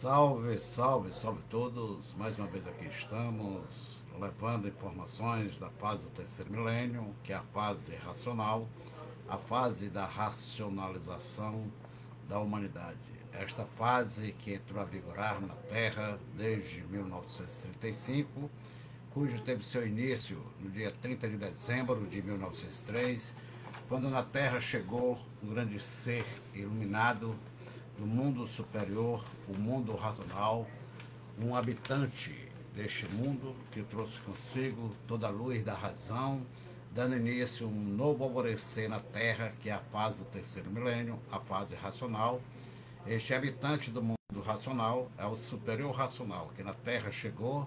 Salve, salve, salve todos. Mais uma vez aqui estamos levando informações da fase do terceiro milênio, que é a fase racional, a fase da racionalização da humanidade. Esta fase que entrou a vigorar na Terra desde 1935, cujo teve seu início no dia 30 de dezembro de 1903, quando na Terra chegou um grande ser iluminado do mundo superior, o mundo racional, um habitante deste mundo que trouxe consigo toda a luz da razão, dando início a um novo alvorecer na Terra, que é a fase do terceiro milênio, a fase racional. Este habitante do mundo racional é o superior racional, que na Terra chegou,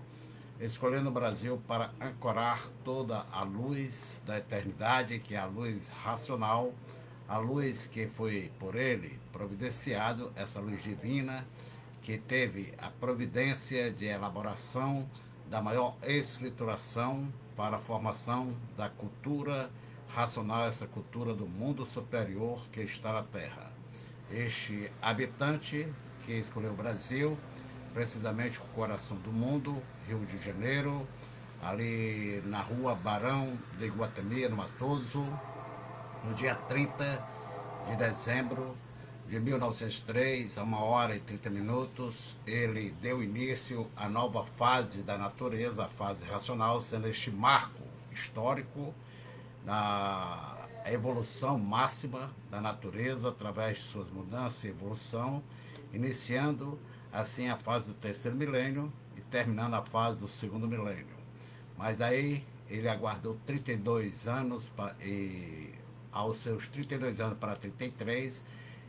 escolhendo o Brasil para ancorar toda a luz da eternidade, que é a luz racional, a luz que foi por ele providenciado, essa luz divina, que teve a providência de elaboração da maior escrituração para a formação da cultura racional, essa cultura do mundo superior que está na Terra. Este habitante que escolheu o Brasil, precisamente o coração do mundo, Rio de Janeiro, ali na rua Barão de Iguatemi, no Matoso, no dia 30 de dezembro de 1903, a 1h30, ele deu início à nova fase da natureza, a fase racional, sendo este marco histórico da evolução máxima da natureza através de suas mudanças e evolução, iniciando assim a fase do terceiro milênio e terminando a fase do segundo milênio. Mas daí ele aguardou 32 anos e aos seus 32 anos para 33,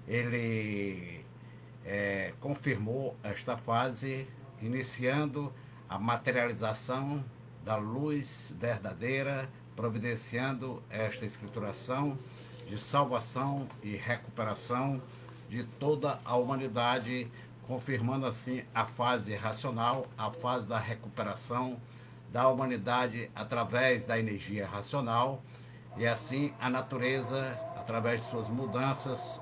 ele confirmou esta fase, iniciando a materialização da luz verdadeira, providenciando esta escrituração de salvação e recuperação de toda a humanidade, confirmando assim a fase racional, a fase da recuperação da humanidade através da energia racional, e assim a natureza, através de suas mudanças,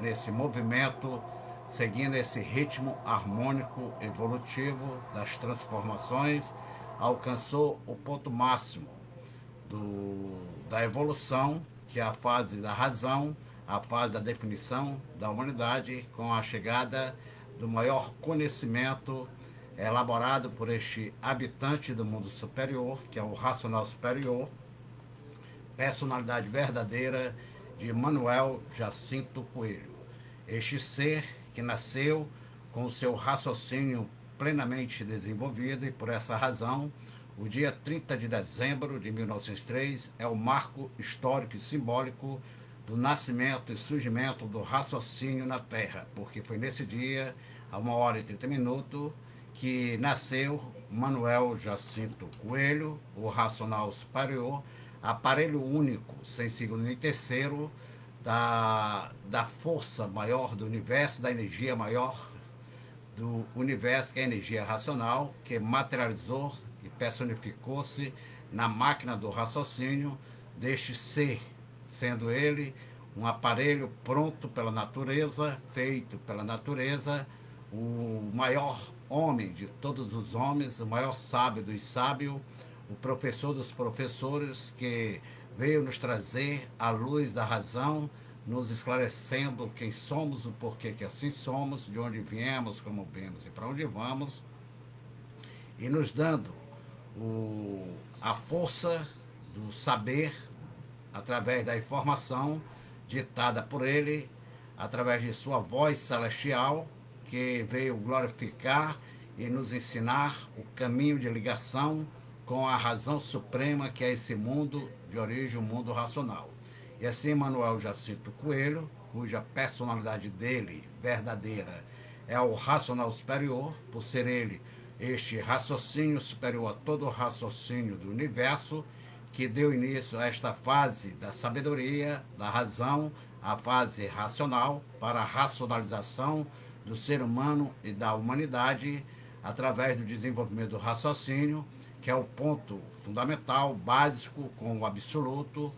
nesse movimento, seguindo esse ritmo harmônico evolutivo das transformações, alcançou o ponto máximo da evolução, que é a fase da razão, a fase da definição da humanidade, com a chegada do maior conhecimento elaborado por este habitante do mundo superior, que é o racional superior, personalidade verdadeira de Manuel Jacinto Coelho. Este ser que nasceu com o seu raciocínio plenamente desenvolvido, e por essa razão, o dia 30 de dezembro de 1903 é o marco histórico e simbólico do nascimento e surgimento do raciocínio na Terra, porque foi nesse dia, a 1h30, que nasceu Manuel Jacinto Coelho, o racional superior, aparelho único, sem segundo nem terceiro, da força maior do universo, da energia maior do universo, que é a energia racional, que materializou e personificou-se na máquina do raciocínio deste ser, sendo ele um aparelho pronto pela natureza, feito pela natureza, o maior homem de todos os homens, o maior sábio dos sábios, o professor dos professores, que veio nos trazer a luz da razão, nos esclarecendo quem somos, o porquê que assim somos, de onde viemos, como vemos e para onde vamos, e nos dando a força do saber através da informação ditada por ele, através de sua voz celestial, que veio glorificar e nos ensinar o caminho de ligação com a razão suprema, que é esse mundo de origem, o mundo racional. E assim Manuel Jacinto Coelho, cuja personalidade dele, verdadeira, é o racional superior, por ser ele este raciocínio superior a todo o raciocínio do universo, que deu início a esta fase da sabedoria, da razão, a fase racional, para a racionalização do ser humano e da humanidade, através do desenvolvimento do raciocínio, que é o ponto fundamental, básico, com o absoluto,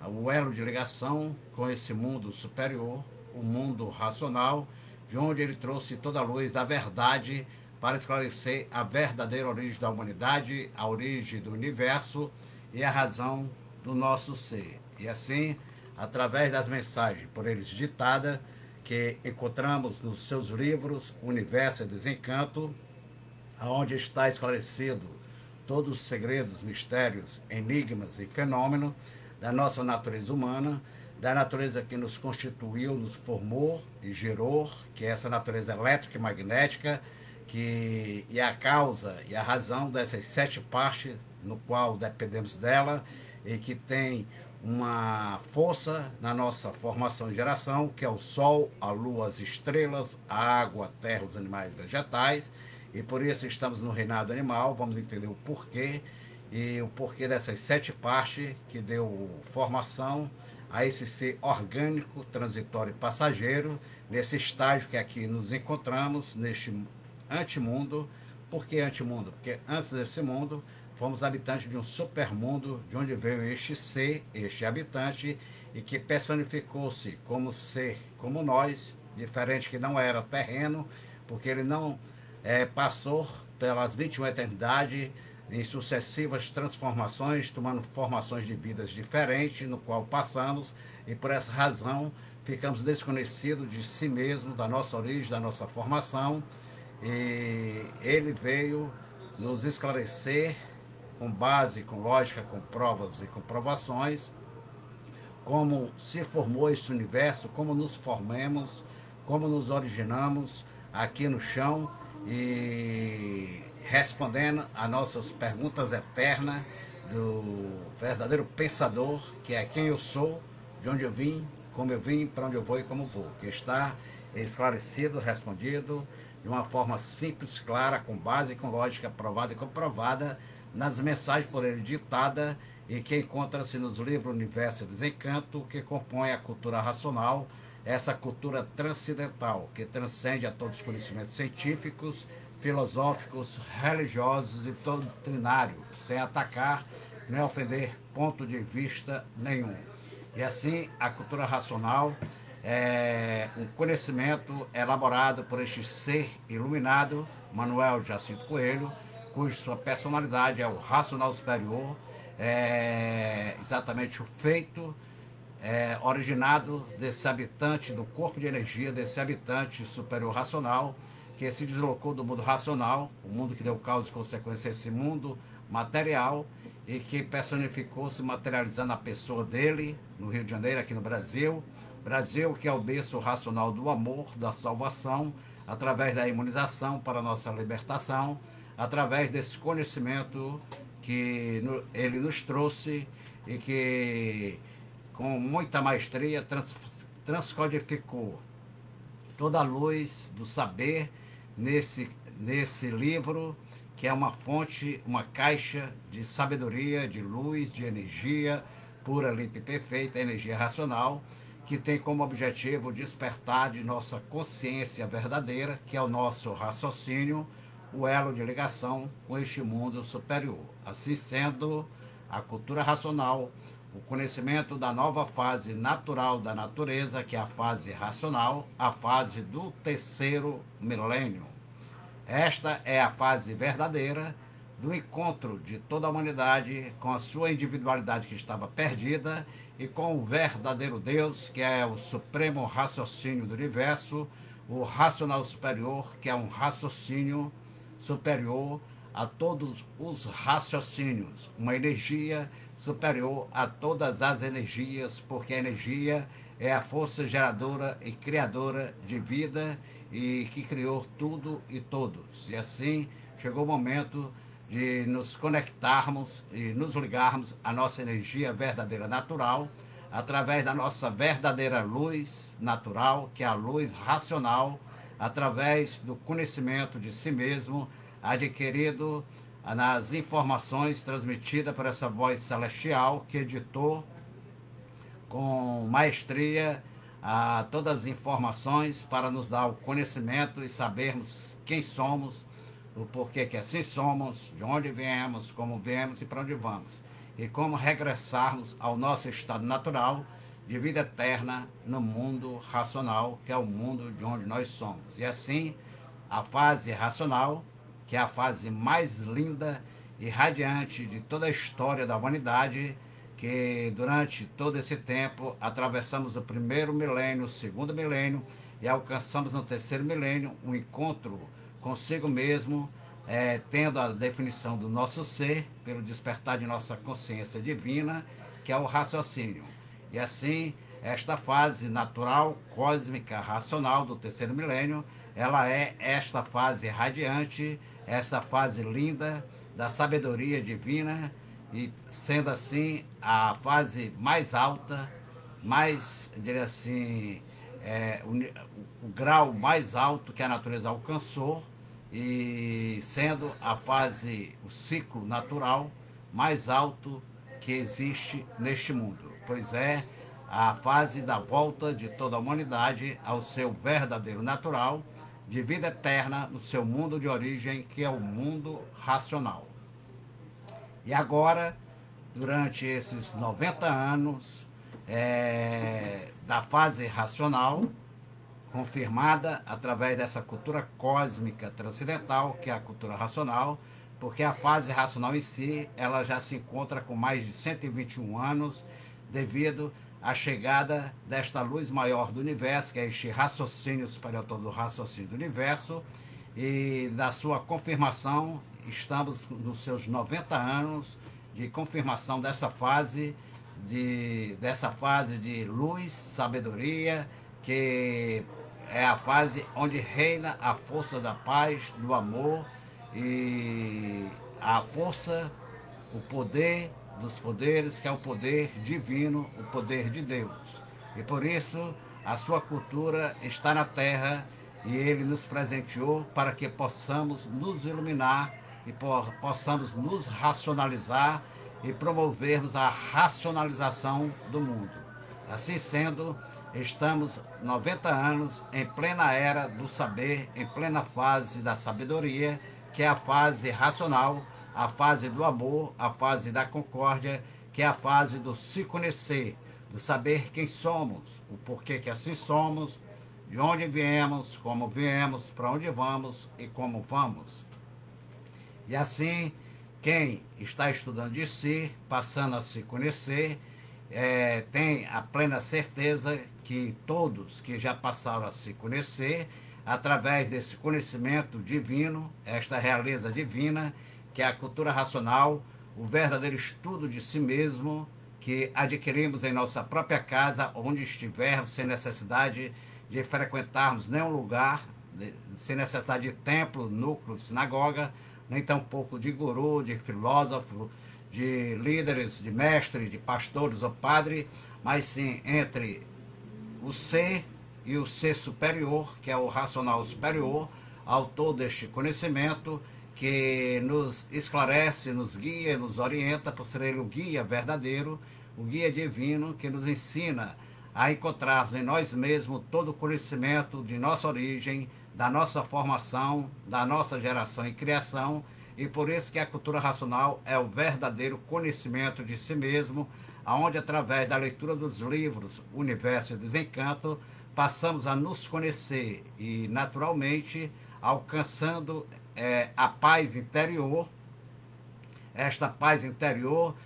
o elo de ligação com esse mundo superior, o mundo racional, de onde ele trouxe toda a luz da verdade para esclarecer a verdadeira origem da humanidade, a origem do universo e a razão do nosso ser. E assim, através das mensagens por eles ditadas, que encontramos nos seus livros Universo e Desencanto, onde está esclarecido todos os segredos, mistérios, enigmas e fenômenos da nossa natureza humana, da natureza que nos constituiu, nos formou e gerou, que é essa natureza elétrica e magnética, que é a causa e a razão dessas 7 partes no qual dependemos dela e que tem uma força na nossa formação e geração, que é o Sol, a Lua, as estrelas, a água, a terra, os animais e vegetais, e por isso estamos no reinado animal. Vamos entender o porquê, e o porquê dessas 7 partes que deu formação a esse ser orgânico, transitório e passageiro, nesse estágio que aqui nos encontramos, neste antimundo. Por que antimundo? Porque antes desse mundo, fomos habitantes de um supermundo, de onde veio este ser, este habitante, e que personificou-se como ser, como nós, diferente, que não era terreno, porque ele não passou pelas 21 eternidades, em sucessivas transformações, tomando formações de vidas diferentes, no qual passamos, e por essa razão ficamos desconhecidos de si mesmo, da nossa origem, da nossa formação, e ele veio nos esclarecer, com base, com lógica, com provas e comprovações, como se formou esse universo, como nos formamos, como nos originamos aqui no chão, e respondendo a nossas perguntas eternas do verdadeiro pensador, que é quem eu sou, de onde eu vim, como eu vim, para onde eu vou e como vou, que está esclarecido, respondido de uma forma simples, clara, com base, com lógica provada e comprovada nas mensagens por ele ditada, e que encontra-se nos livros Universo e Desencanto, que compõe a cultura racional, essa cultura transcendental, que transcende a todos os conhecimentos científicos, filosóficos, religiosos e doutrinários, sem atacar nem ofender ponto de vista nenhum. E assim, a cultura racional é um conhecimento elaborado por este ser iluminado, Manuel Jacinto Coelho, cuja sua personalidade é o racional superior, exatamente o feito originado desse habitante do corpo de energia, desse habitante superior racional, que se deslocou do mundo racional, o mundo que deu causa e consequência a esse mundo material, e que personificou, se materializando a pessoa dele, no Rio de Janeiro, aqui no Brasil. Brasil, que é o berço racional do amor, da salvação, através da imunização para a nossa libertação, através desse conhecimento que ele nos trouxe e que, com muita maestria, transcodificou toda a luz do saber nesse livro, que é uma fonte, uma caixa de sabedoria, de luz, de energia pura, limpa e perfeita, energia racional, que tem como objetivo despertar de nossa consciência verdadeira, que é o nosso raciocínio, o elo de ligação com este mundo superior. Assim sendo, a cultura racional, o conhecimento da nova fase natural da natureza, que é a fase racional, a fase do 3º milênio. Esta é a fase verdadeira do encontro de toda a humanidade com a sua individualidade que estava perdida e com o verdadeiro Deus, que é o supremo raciocínio do universo, o racional superior, que é um raciocínio superior a todos os raciocínios, uma energia superior a todas as energias, porque a energia é a força geradora e criadora de vida e que criou tudo e todos. E assim chegou o momento de nos conectarmos e nos ligarmos à nossa energia verdadeira natural, através da nossa verdadeira luz natural, que é a luz racional, através do conhecimento de si mesmo, adquirido nas informações transmitidas por essa voz celestial, que editou com maestria todas as informações para nos dar o conhecimento e sabermos quem somos, o porquê que assim somos, de onde viemos, como viemos e para onde vamos. E como regressarmos ao nosso estado natural de vida eterna no mundo racional, que é o mundo de onde nós somos. E assim, a fase racional, que é a fase mais linda e radiante de toda a história da humanidade, que durante todo esse tempo atravessamos o primeiro milênio, o segundo milênio e alcançamos no terceiro milênio um encontro consigo mesmo, tendo a definição do nosso ser pelo despertar de nossa consciência divina, que é o raciocínio. E assim, esta fase natural, cósmica, racional do terceiro milênio, ela é esta fase radiante, essa fase linda da sabedoria divina, e sendo assim a fase mais alta, mais, diria assim, o grau mais alto que a natureza alcançou, e sendo a fase, o ciclo natural mais alto que existe neste mundo, pois é a fase da volta de toda a humanidade ao seu verdadeiro natural, de vida eterna no seu mundo de origem, que é o mundo racional. E agora, durante esses 90 anos da fase racional, confirmada através dessa cultura cósmica transcendental, que é a cultura racional, porque a fase racional em si, ela já se encontra com mais de 121 anos, devido à chegada desta luz maior do universo, que é este raciocínio superior do raciocínio do universo, e da sua confirmação, estamos nos seus 90 anos de confirmação dessa fase de luz, sabedoria, que é a fase onde reina a força da paz, do amor e a força, o poder dos poderes, que é o poder divino, o poder de Deus. E por isso a sua cultura está na Terra, e ele nos presenteou para que possamos nos iluminar e possamos nos racionalizar e promovermos a racionalização do mundo. Assim sendo, estamos 90 anos em plena era do saber, em plena fase da sabedoria, que é a fase racional, a fase do amor, a fase da concórdia, que é a fase do se conhecer, do saber quem somos, o porquê que assim somos, de onde viemos, para onde vamos e como vamos. E assim, quem está estudando de si, passando a se conhecer, tem a plena certeza que todos que já passaram a se conhecer, através desse conhecimento divino, esta realeza divina, que é a cultura racional, o verdadeiro estudo de si mesmo, que adquirimos em nossa própria casa, onde estivermos, sem necessidade de frequentarmos nenhum lugar, sem necessidade de templo, núcleo, sinagoga, nem tampouco de guru, de filósofo, de líderes, de mestres, de pastores ou padre, mas sim entre o ser e o ser superior, que é o racional superior, autor deste conhecimento, que nos esclarece, nos guia, nos orienta, por ser ele o guia verdadeiro, o guia divino, que nos ensina a encontrarmos em nós mesmos todo o conhecimento de nossa origem, da nossa formação, da nossa geração e criação, e por isso que a cultura racional é o verdadeiro conhecimento de si mesmo, aonde através da leitura dos livros Universo e Desencanto, passamos a nos conhecer e, naturalmente, alcançando a paz interior. Esta paz interior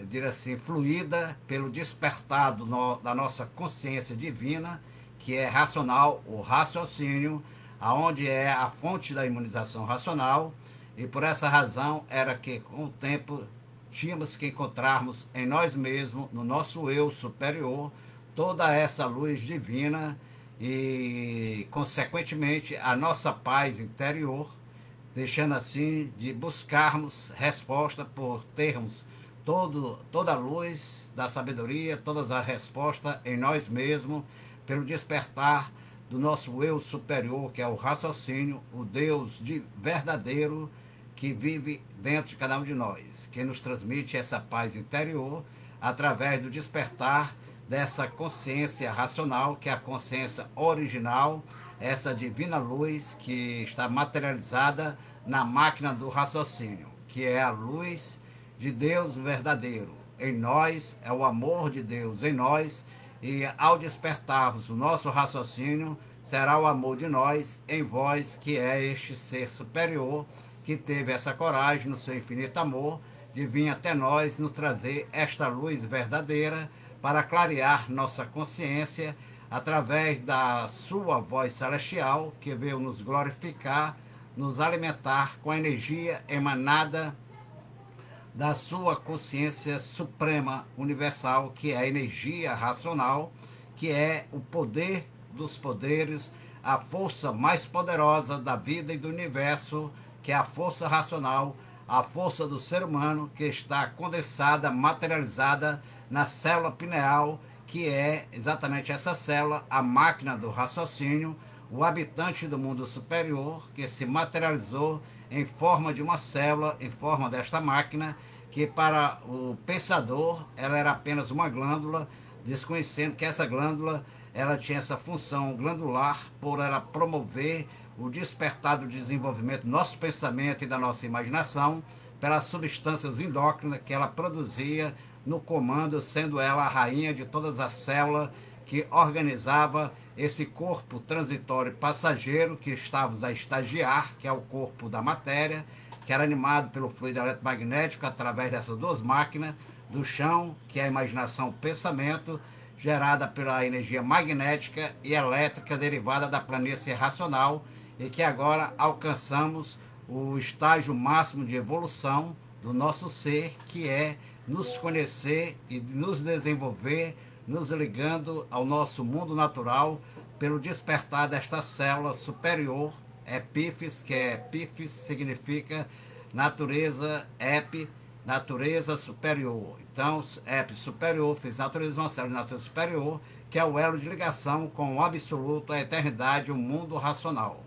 diria assim, fluída pelo despertar da nossa consciência divina, que é racional, o raciocínio, aonde é a fonte da imunização racional, e por essa razão era que, com o tempo, tínhamos que encontrarmos em nós mesmos, no nosso eu superior, toda essa luz divina e, consequentemente, a nossa paz interior, deixando assim de buscarmos resposta por termos toda a luz da sabedoria, todas as respostas em nós mesmos, pelo despertar do nosso eu superior, que é o raciocínio, o Deus verdadeiro que vive dentro de cada um de nós, que nos transmite essa paz interior através do despertar dessa consciência racional, que é a consciência original, essa divina luz que está materializada na máquina do raciocínio, que é a luz de Deus verdadeiro, em nós, é o amor de Deus em nós, e ao despertarmos o nosso raciocínio, será o amor de nós em vós, que é este ser superior, que teve essa coragem, no seu infinito amor, de vir até nós nos trazer esta luz verdadeira para clarear nossa consciência através da sua voz celestial, que veio nos glorificar, nos alimentar com a energia emanada da sua consciência suprema universal, que é a energia racional, que é o poder dos poderes, a força mais poderosa da vida e do universo, que é a força racional, a força do ser humano, que está condensada, materializada na célula pineal, que é exatamente essa célula, a máquina do raciocínio, o habitante do mundo superior, que se materializou em forma de uma célula, em forma desta máquina, que para o pensador ela era apenas uma glândula, desconhecendo que essa glândula ela tinha essa função glandular por ela promover o despertar do desenvolvimento do nosso pensamento e da nossa imaginação pelas substâncias endócrinas que ela produzia no comando, sendo ela a rainha de todas as células que organizava esse corpo transitório passageiro que estávamos a estagiar, que é o corpo da matéria, que era animado pelo fluido eletromagnético através dessas duas máquinas, do chão, que é a imaginação, o pensamento, gerada pela energia magnética e elétrica derivada da planície racional, e que agora alcançamos o estágio máximo de evolução do nosso ser, que é nos conhecer e nos desenvolver, nos ligando ao nosso mundo natural pelo despertar desta célula superior, epífis, que é epífis significa natureza, epi, natureza superior. Então, epi superior, fiz natureza, uma célula de natureza superior, que é o elo de ligação com o absoluto, a eternidade, o mundo racional.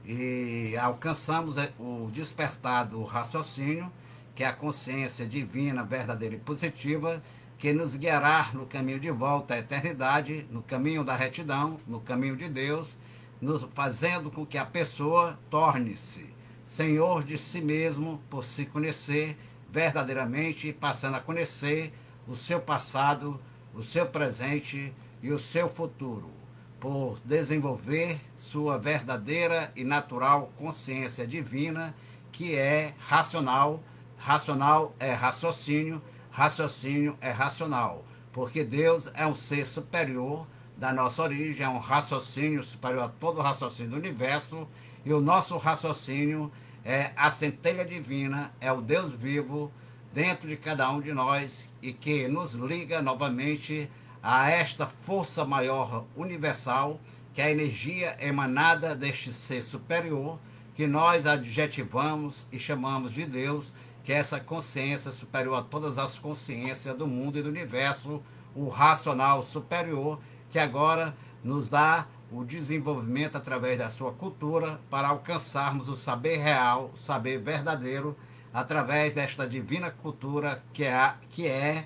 E alcançamos o despertar do raciocínio, que é a consciência divina, verdadeira e positiva, que nos guiará no caminho de volta à eternidade, no caminho da retidão, no caminho de Deus, nos fazendo com que a pessoa torne-se senhor de si mesmo por se conhecer verdadeiramente, passando a conhecer o seu passado, o seu presente e o seu futuro, por desenvolver sua verdadeira e natural consciência divina, que é racional. Racional é raciocínio, raciocínio é racional, porque Deus é um ser superior da nossa origem, é um raciocínio superior a todo o raciocínio do universo, e o nosso raciocínio é a centelha divina, é o Deus vivo dentro de cada um de nós e que nos liga novamente a esta força maior universal, que é a energia emanada deste ser superior, que nós adjetivamos e chamamos de Deus, que é essa consciência superior a todas as consciências do mundo e do universo, o racional superior, que agora nos dá o desenvolvimento através da sua cultura para alcançarmos o saber real, o saber verdadeiro, através desta divina cultura que é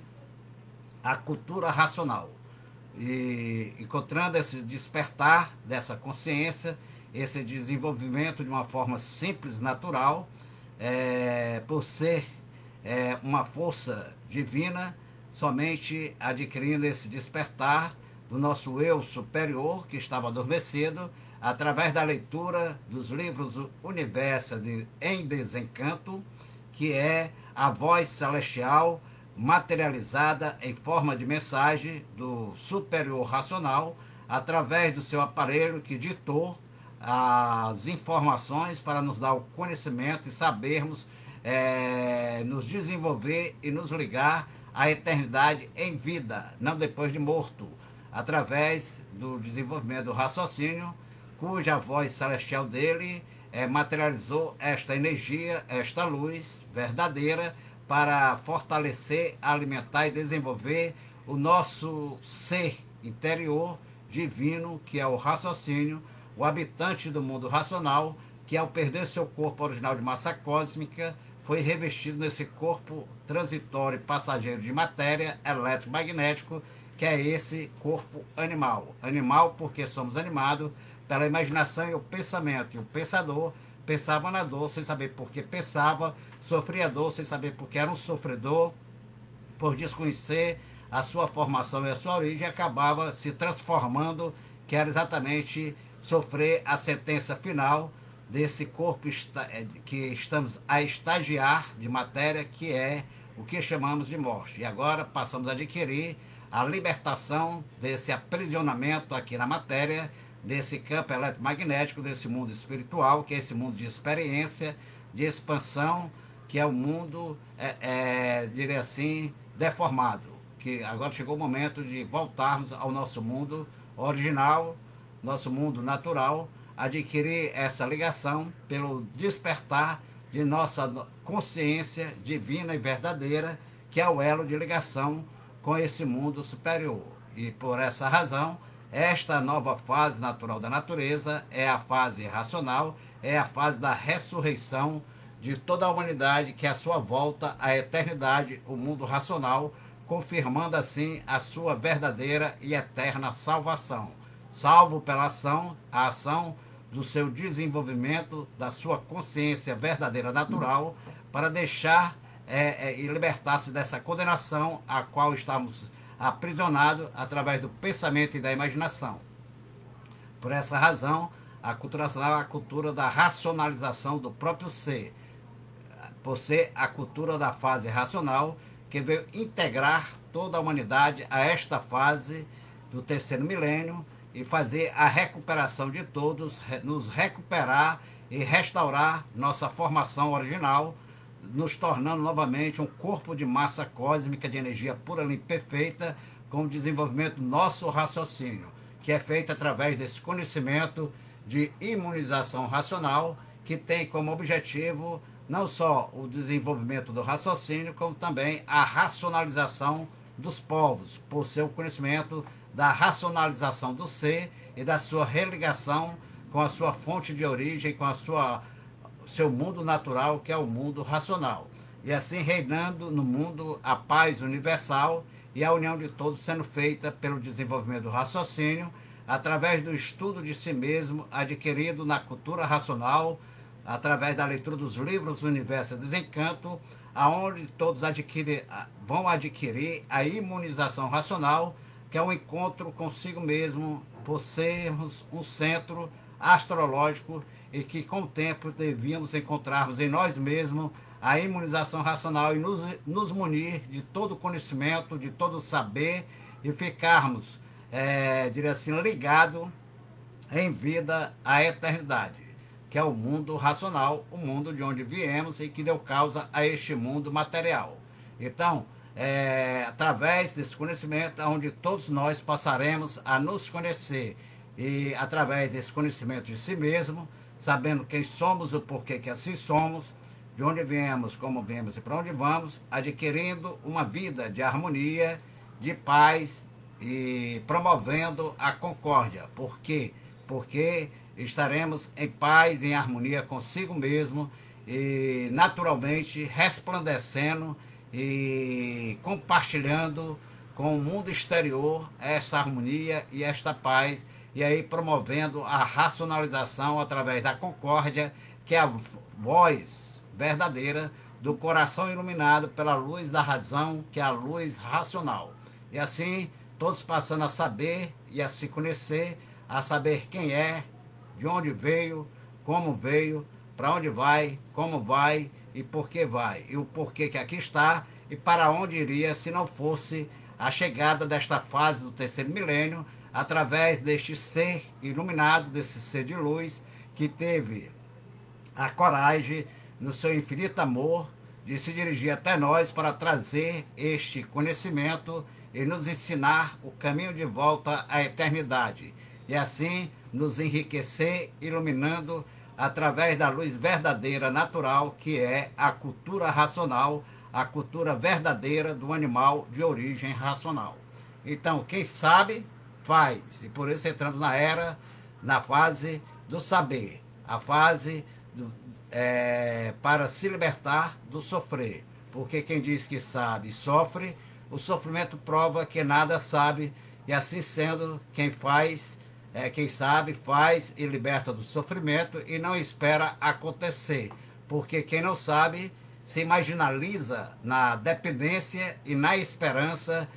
a cultura racional. E encontrando esse despertar dessa consciência, esse desenvolvimento de uma forma simples, natural, por ser uma força divina, somente adquirindo esse despertar do nosso eu superior, que estava adormecido, através da leitura dos livros Universo em Desencanto, que é a voz celestial materializada em forma de mensagem do superior racional, através do seu aparelho que ditou as informações para nos dar o conhecimento e sabermos nos desenvolver e nos ligar à eternidade em vida, não depois de morto, através do desenvolvimento do raciocínio, cuja voz celestial dele materializou esta energia, esta luz verdadeira, para fortalecer, alimentar e desenvolver o nosso ser interior divino, que é o raciocínio, o habitante do mundo racional, que ao perder seu corpo original de massa cósmica, foi revestido nesse corpo transitório e passageiro de matéria eletromagnético, que é esse corpo animal. Animal porque somos animados pela imaginação e o pensamento. E o pensador pensava na dor sem saber por que pensava, sofria dor sem saber por que era um sofredor, por desconhecer a sua formação e a sua origem, acabava se transformando, que era exatamente sofrer a sentença final desse corpo que estamos a estagiar de matéria, que é o que chamamos de morte. E agora passamos a adquirir a libertação desse aprisionamento aqui na matéria, desse campo eletromagnético, desse mundo espiritual, que é esse mundo de experiência, de expansão, que é o mundo, diria assim, deformado. Que agora chegou o momento de voltarmos ao nosso mundo original, nosso mundo natural, adquirir essa ligação pelo despertar de nossa consciência divina e verdadeira, que é o elo de ligação com esse mundo superior. E por essa razão, esta nova fase natural da natureza é a fase racional, é a fase da ressurreição de toda a humanidade, que é a sua volta à eternidade, o mundo racional, confirmando assim a sua verdadeira e eterna salvação. Salvo pela ação, a ação do seu desenvolvimento, da sua consciência verdadeira natural, para deixar e libertar-se dessa condenação a qual estamos aprisionados através do pensamento e da imaginação. Por essa razão, a cultura racional é a cultura da racionalização do próprio ser, por ser a cultura da fase racional, que veio integrar toda a humanidade a esta fase do terceiro milênio e fazer a recuperação de todos, nos recuperar e restaurar nossa formação original, nos tornando novamente um corpo de massa cósmica de energia pura, limpa e perfeita, com o desenvolvimento do nosso raciocínio, que é feito através desse conhecimento de imunização racional, que tem como objetivo não só o desenvolvimento do raciocínio, como também a racionalização dos povos, por seu conhecimento da racionalização do ser e da sua religação com a sua fonte de origem, com a seu mundo natural, que é o mundo racional. E assim reinando no mundo a paz universal e a união de todos sendo feita pelo desenvolvimento do raciocínio, através do estudo de si mesmo, adquirido na cultura racional, através da leitura dos livros do Universo e Desencanto, aonde todos vão adquirir a imunização racional, que é um encontro consigo mesmo, por sermos um centro astrológico e que com o tempo devíamos encontrarmos em nós mesmos a imunização racional e nos munir de todo conhecimento, de todo saber e ficarmos, diria assim, ligados em vida à eternidade, que é o mundo racional, o mundo de onde viemos e que deu causa a este mundo material. Então, através desse conhecimento, onde todos nós passaremos a nos conhecer e através desse conhecimento de si mesmo, sabendo quem somos, o porquê que assim somos, de onde viemos, como viemos e para onde vamos, adquirindo uma vida de harmonia, de paz e promovendo a concórdia. Por quê? Porque estaremos em paz, em harmonia consigo mesmo e naturalmente resplandecendo e compartilhando com o mundo exterior essa harmonia e esta paz, e aí promovendo a racionalização através da concórdia, que é a voz verdadeira do coração iluminado pela luz da razão, que é a luz racional. E assim, todos passando a saber e a se conhecer, a saber quem é, de onde veio, para onde vai, como vai e por que vai. E o porquê que aqui está e para onde iria se não fosse a chegada desta fase do terceiro milênio, através deste ser iluminado, desse ser de luz, que teve a coragem, no seu infinito amor, de se dirigir até nós para trazer este conhecimento e nos ensinar o caminho de volta à eternidade. E assim nos enriquecer, iluminando através da luz verdadeira, natural, que é a cultura racional, a cultura verdadeira do animal de origem racional. Então, quem sabe, faz. E por isso entramos na fase do saber, a fase para se libertar do sofrer. Porque quem diz que sabe sofre, o sofrimento prova que nada sabe, e assim sendo, quem sabe, faz e liberta do sofrimento e não espera acontecer. Porque quem não sabe, se marginaliza na dependência e na esperança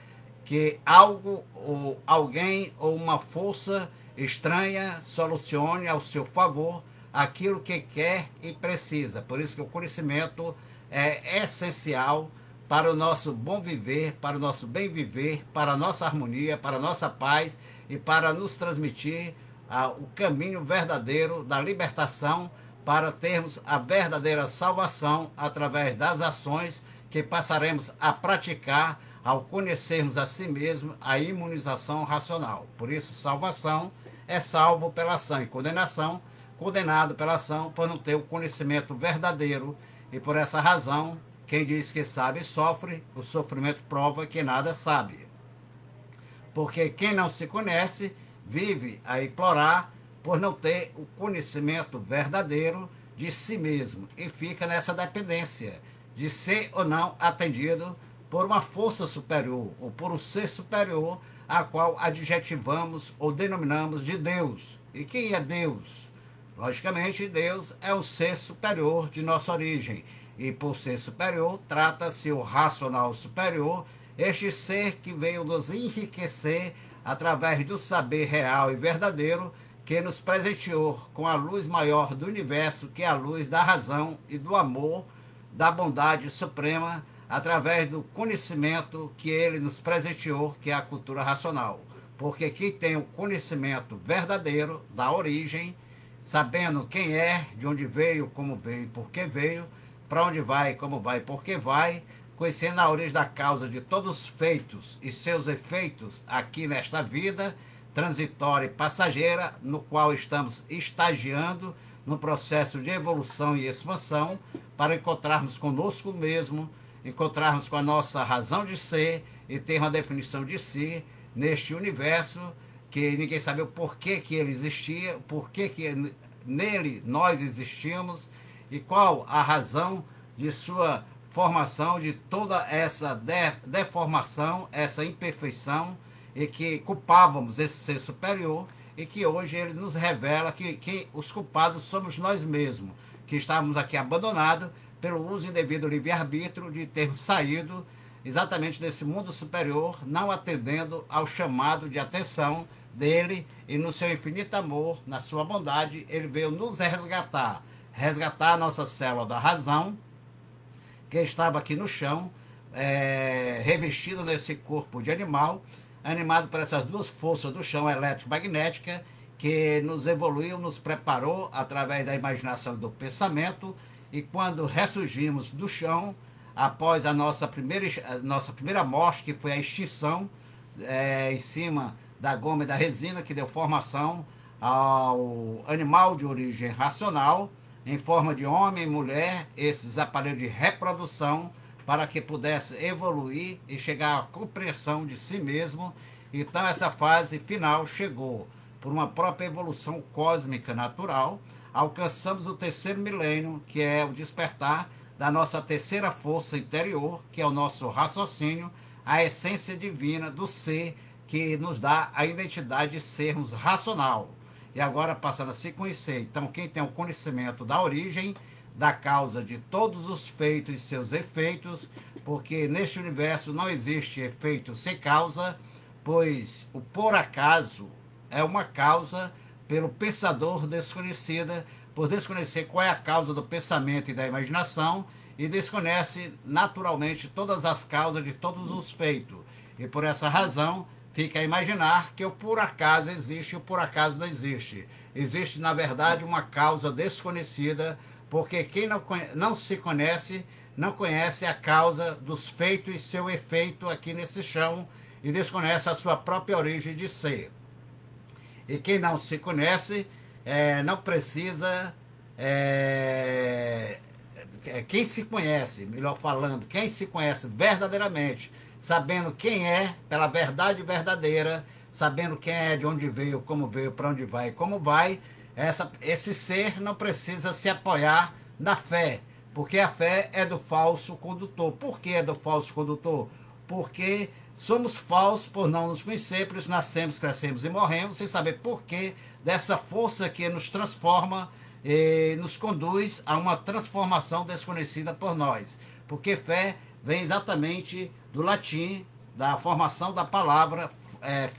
que algo ou alguém ou uma força estranha solucione ao seu favor aquilo que quer e precisa. Por isso que o conhecimento é essencial para o nosso bom viver, para o nosso bem viver, para a nossa harmonia, para a nossa paz e para nos transmitir o caminho verdadeiro da libertação, para termos a verdadeira salvação através das ações que passaremos a praticar ao conhecermos a si mesmo, a imunização racional. Por isso, salvação é salvo pela ação, e condenação, condenado pela ação, por não ter o conhecimento verdadeiro. E por essa razão, quem diz que sabe sofre, o sofrimento prova que nada sabe. Porque quem não se conhece vive a implorar por não ter o conhecimento verdadeiro de si mesmo e fica nessa dependência de ser ou não atendido por uma força superior ou por um ser superior a qual adjetivamos ou denominamos de Deus. E quem é Deus? Logicamente, Deus é um ser superior de nossa origem. E por ser superior, trata-se o racional superior, este ser que veio nos enriquecer através do saber real e verdadeiro, que nos presenteou com a luz maior do universo, que é a luz da razão e do amor, da bondade suprema, através do conhecimento que ele nos presenteou, que é a cultura racional. Porque quem tem o conhecimento verdadeiro da origem, sabendo quem é, de onde veio, como veio, por que veio, para onde vai, como vai, por que vai, conhecendo a origem da causa de todos os feitos e seus efeitos aqui nesta vida transitória e passageira, no qual estamos estagiando no processo de evolução e expansão, para encontrarmos conosco mesmo, encontrarmos com a nossa razão de ser e ter uma definição de si neste universo que ninguém sabe o porquê que ele existia, o porquê que nele nós existimos e qual a razão de sua formação, de toda essa deformação, essa imperfeição, e que culpávamos esse ser superior, e que hoje ele nos revela que os culpados somos nós mesmos, que estávamos aqui abandonados pelo uso indevido do livre-arbítrio, de termos saído exatamente desse mundo superior, não atendendo ao chamado de atenção dele, e no seu infinito amor, na sua bondade, ele veio nos resgatar a nossa célula da razão, que estava aqui no chão, revestido nesse corpo de animal, animado por essas duas forças do chão, elétrica e magnética, que nos evoluiu, nos preparou através da imaginação e do pensamento, e quando ressurgimos do chão, após a nossa primeira morte, que foi a extinção, em cima da goma e da resina, que deu formação ao animal de origem racional, em forma de homem e mulher, esses aparelhos de reprodução, para que pudesse evoluir e chegar à compreensão de si mesmo. Então essa fase final chegou por uma própria evolução cósmica natural. Alcançamos o terceiro milênio, que é o despertar da nossa terceira força interior, que é o nosso raciocínio, a essência divina do ser, que nos dá a identidade de sermos racional. E agora passando a se conhecer. Então quem tem o conhecimento da origem, da causa de todos os feitos e seus efeitos, porque neste universo não existe efeito sem causa, pois o por acaso é uma causa pelo pensador desconhecida, por desconhecer qual é a causa do pensamento e da imaginação, e desconhece naturalmente todas as causas de todos os feitos. E por essa razão fica a imaginar que o por acaso existe e o por acaso não existe. Existe, na verdade, uma causa desconhecida, porque quem não se conhece, não conhece a causa dos feitos e seu efeito aqui nesse chão, e desconhece a sua própria origem de ser. E quem não se conhece, não precisa... quem se conhece, melhor falando, quem se conhece verdadeiramente, sabendo quem é, pela verdade verdadeira, sabendo quem é, de onde veio, para onde vai e como vai, esse ser não precisa se apoiar na fé, porque a fé é do falso condutor. Por que é do falso condutor? Porque somos falsos por não nos conhecer, por isso nascemos, crescemos e morremos, sem saber por que dessa força que nos transforma, nos conduz a uma transformação desconhecida por nós. Porque fé vem exatamente do latim, da formação da palavra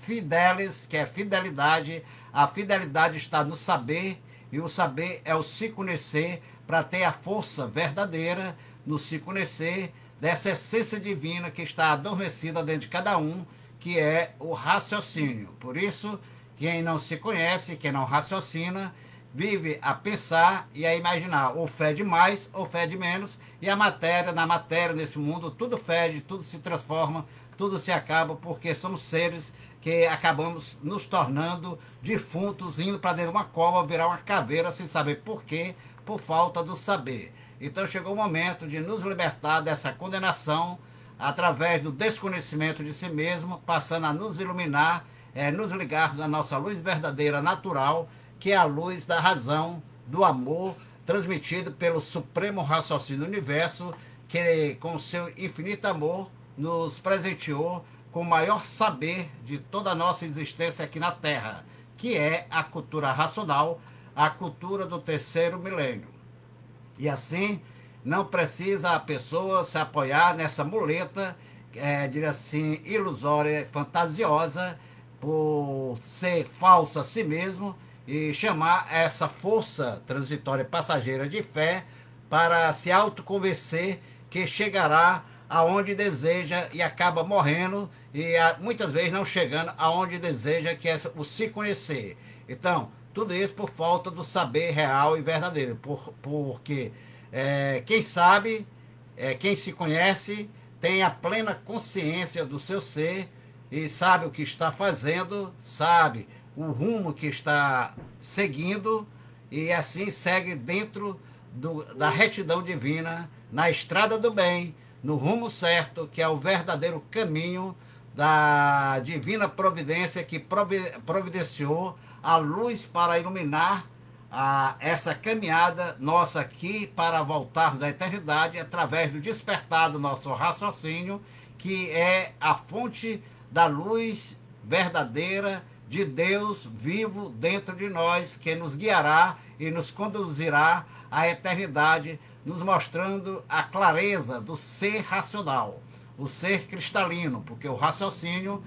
fidelis, que é fidelidade. A fidelidade está no saber, e o saber é o se conhecer, para ter a força verdadeira no se conhecer dessa essência divina que está adormecida dentro de cada um, que é o raciocínio. Por isso, quem não se conhece, quem não raciocina, vive a pensar e a imaginar, ou fé de mais ou fé de menos, e a matéria, na matéria, nesse mundo, tudo fede, tudo se transforma, tudo se acaba, porque somos seres que acabamos nos tornando defuntos, indo para dentro de uma cova, virar uma caveira, sem saber por quê, por falta do saber. Então chegou o momento de nos libertar dessa condenação, através do desconhecimento de si mesmo, passando a nos iluminar, nos ligarmos à nossa luz verdadeira, natural, que é a luz da razão, do amor, transmitido pelo supremo raciocínio do universo, que com seu infinito amor nos presenteou com o maior saber de toda a nossa existência aqui na Terra, que é a cultura racional, a cultura do terceiro milênio. E assim, não precisa a pessoa se apoiar nessa muleta, diria assim, ilusória, fantasiosa, por ser falsa a si mesmo, e chamar essa força transitória passageira de fé para se autoconvencer que chegará aonde deseja e acaba morrendo e muitas vezes não chegando aonde deseja, que é o se conhecer. Então, tudo isso por falta do saber real e verdadeiro, porque quem sabe, quem se conhece, tem a plena consciência do seu ser e sabe o que está fazendo, sabe o rumo que está seguindo e assim segue dentro da retidão divina, na estrada do bem, no rumo certo, que é o verdadeiro caminho da divina providência que providenciou a luz para iluminar essa caminhada nossa aqui para voltarmos à eternidade através do despertar do nosso raciocínio, que é a fonte da luz verdadeira de Deus vivo dentro de nós, que nos guiará e nos conduzirá à eternidade, nos mostrando a clareza do ser racional, o ser cristalino, porque o raciocínio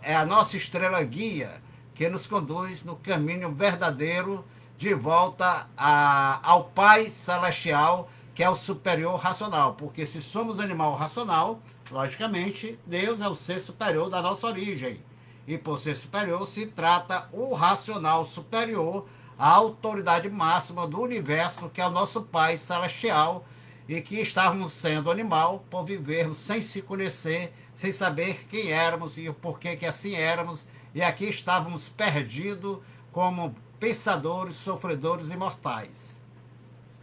é a nossa estrela guia que nos conduz no caminho verdadeiro de volta ao Pai Celestial, que é o superior racional, porque se somos animal racional, logicamente, Deus é o ser superior da nossa origem. E por ser superior, se trata o racional superior, a autoridade máxima do universo, que é o nosso Pai Celestial, e que estávamos sendo animal por vivermos sem se conhecer, sem saber quem éramos e o porquê que assim éramos, e aqui estávamos perdidos como pensadores, sofredores e mortais.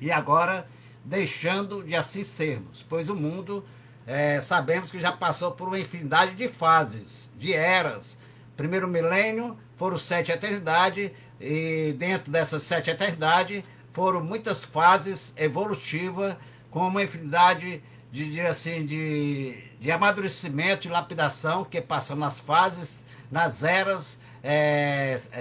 E agora, deixando de assim sermos, pois o mundo, sabemos que já passou por uma infinidade de fases, de eras. Primeiro milênio foram 7 eternidades, e dentro dessas 7 eternidades foram muitas fases evolutivas, com uma infinidade de amadurecimento, de lapidação, que passam nas fases, nas eras,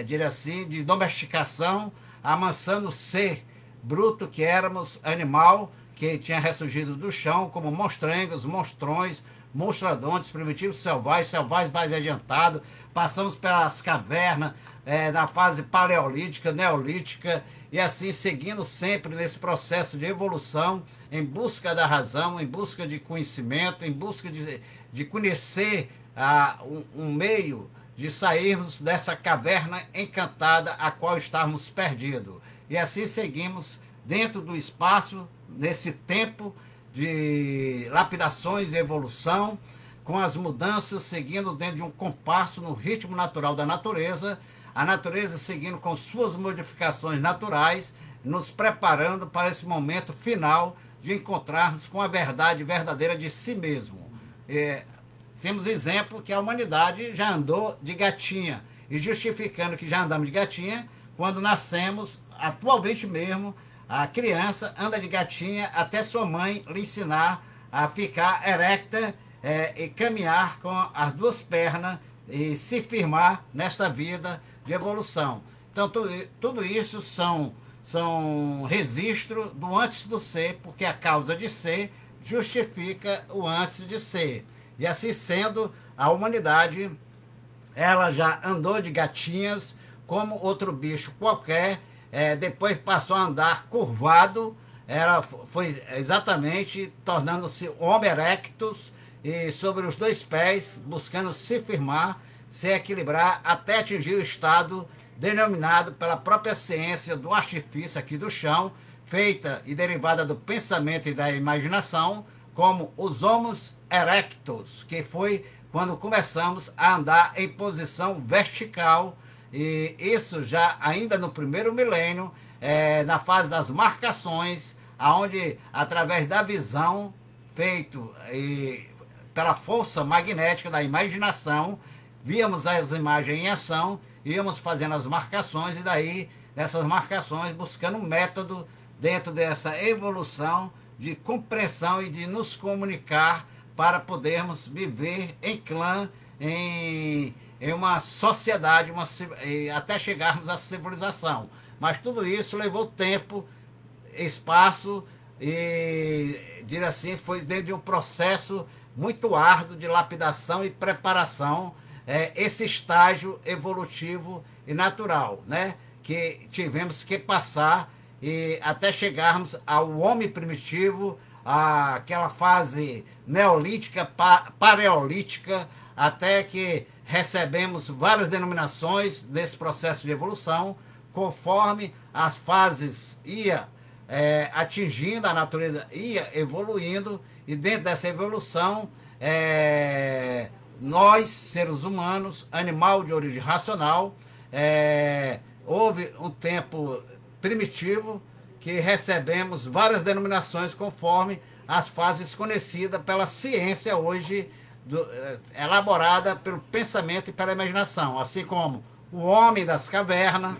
de domesticação, amansando o ser bruto que éramos, animal, que tinha ressurgido do chão, como monstrengos, monstrões, monstradontes, primitivos selvagens mais adiantados. Passamos pelas cavernas, na fase paleolítica, neolítica, e assim seguindo sempre nesse processo de evolução, em busca da razão, em busca de conhecimento, em busca de conhecer um meio de sairmos dessa caverna encantada a qual estávamos perdidos. E assim seguimos dentro do espaço, nesse tempo de lapidações e evolução, com as mudanças seguindo dentro de um compasso no ritmo natural da natureza, a natureza seguindo com suas modificações naturais, nos preparando para esse momento final de encontrarmos com a verdade verdadeira de si mesmo. Temos exemplo que a humanidade já andou de gatinha, e justificando que já andamos de gatinha, quando nascemos, atualmente mesmo, a criança anda de gatinha até sua mãe lhe ensinar a ficar erecta e caminhar com as duas pernas e se firmar nessa vida de evolução. Então, tudo isso são são registro do antes do ser, porque a causa de ser justifica o antes de ser. E assim sendo, a humanidade, ela já andou de gatinhas como outro bicho qualquer, depois passou a andar curvado, ela foi exatamente tornando-se Homo erectus, e sobre os dois pés, buscando se firmar, se equilibrar, até atingir o estado denominado pela própria ciência do artifício aqui do chão, feita e derivada do pensamento e da imaginação, como os Homos erectus, que foi quando começamos a andar em posição vertical, e isso já ainda no primeiro milênio, na fase das marcações, aonde através da visão, feito pela força magnética da imaginação, víamos as imagens em ação, íamos fazendo as marcações, e daí, nessas marcações, buscando um método dentro dessa evolução de compreensão e de nos comunicar para podermos viver em clã, em uma sociedade, até chegarmos à civilização. Mas tudo isso levou tempo, espaço, e, dizer assim, foi dentro de um processo muito árduo de lapidação e preparação, esse estágio evolutivo e natural, né, que tivemos que passar, e até chegarmos ao homem primitivo, aquela fase neolítica, paleolítica, até que recebemos várias denominações nesse processo de evolução, conforme as fases ia atingindo, a natureza ia evoluindo, e dentro dessa evolução, nós, seres humanos, animal de origem racional, houve um tempo primitivo que recebemos várias denominações conforme as fases conhecidas pela ciência hoje, elaborada pelo pensamento e pela imaginação, assim como o homem das cavernas,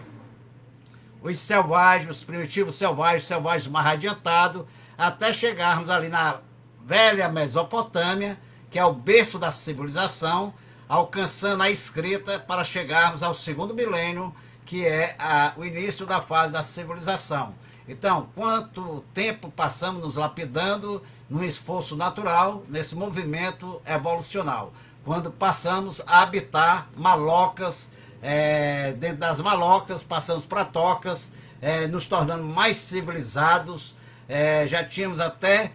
os selvagens, os primitivos selvagens mais adiantados, até chegarmos ali na velha Mesopotâmia, que é o berço da civilização, alcançando a escrita para chegarmos ao segundo milênio, que é o início da fase da civilização. Então, quanto tempo passamos nos lapidando num esforço natural, nesse movimento evolucional, quando passamos a habitar malocas, dentro das malocas passamos para tocas, nos tornando mais civilizados, já tínhamos até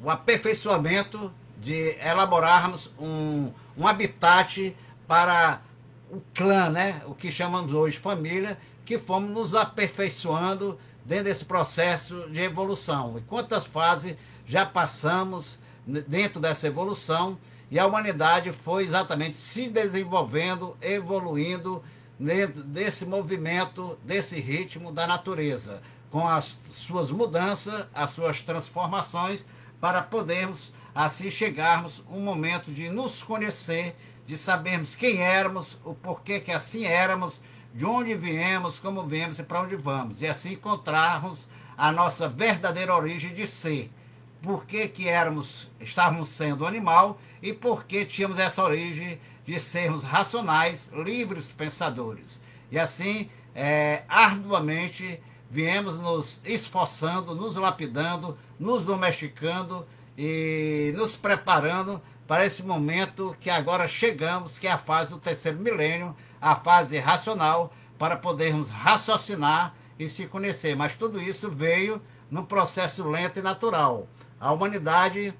o aperfeiçoamento de elaborarmos um habitat para o clã, né? O que chamamos hoje família, que fomos nos aperfeiçoando dentro desse processo de evolução. E quantas fases já passamos dentro dessa evolução, e a humanidade foi exatamente se desenvolvendo, evoluindo dentro desse movimento, desse ritmo da natureza, com as suas mudanças, as suas transformações, para podermos assim chegarmos um momento de nos conhecer, de sabermos quem éramos, o porquê que assim éramos, de onde viemos, como viemos e para onde vamos, e assim encontrarmos a nossa verdadeira origem de ser. Por que estávamos sendo animal, e por que tínhamos essa origem de sermos racionais, livres pensadores. E assim, arduamente, viemos nos esforçando, nos lapidando, nos domesticando e nos preparando para esse momento que agora chegamos, que é a fase do terceiro milênio, a fase racional, para podermos raciocinar e se conhecer. Mas tudo isso veio num processo lento e natural. A humanidade,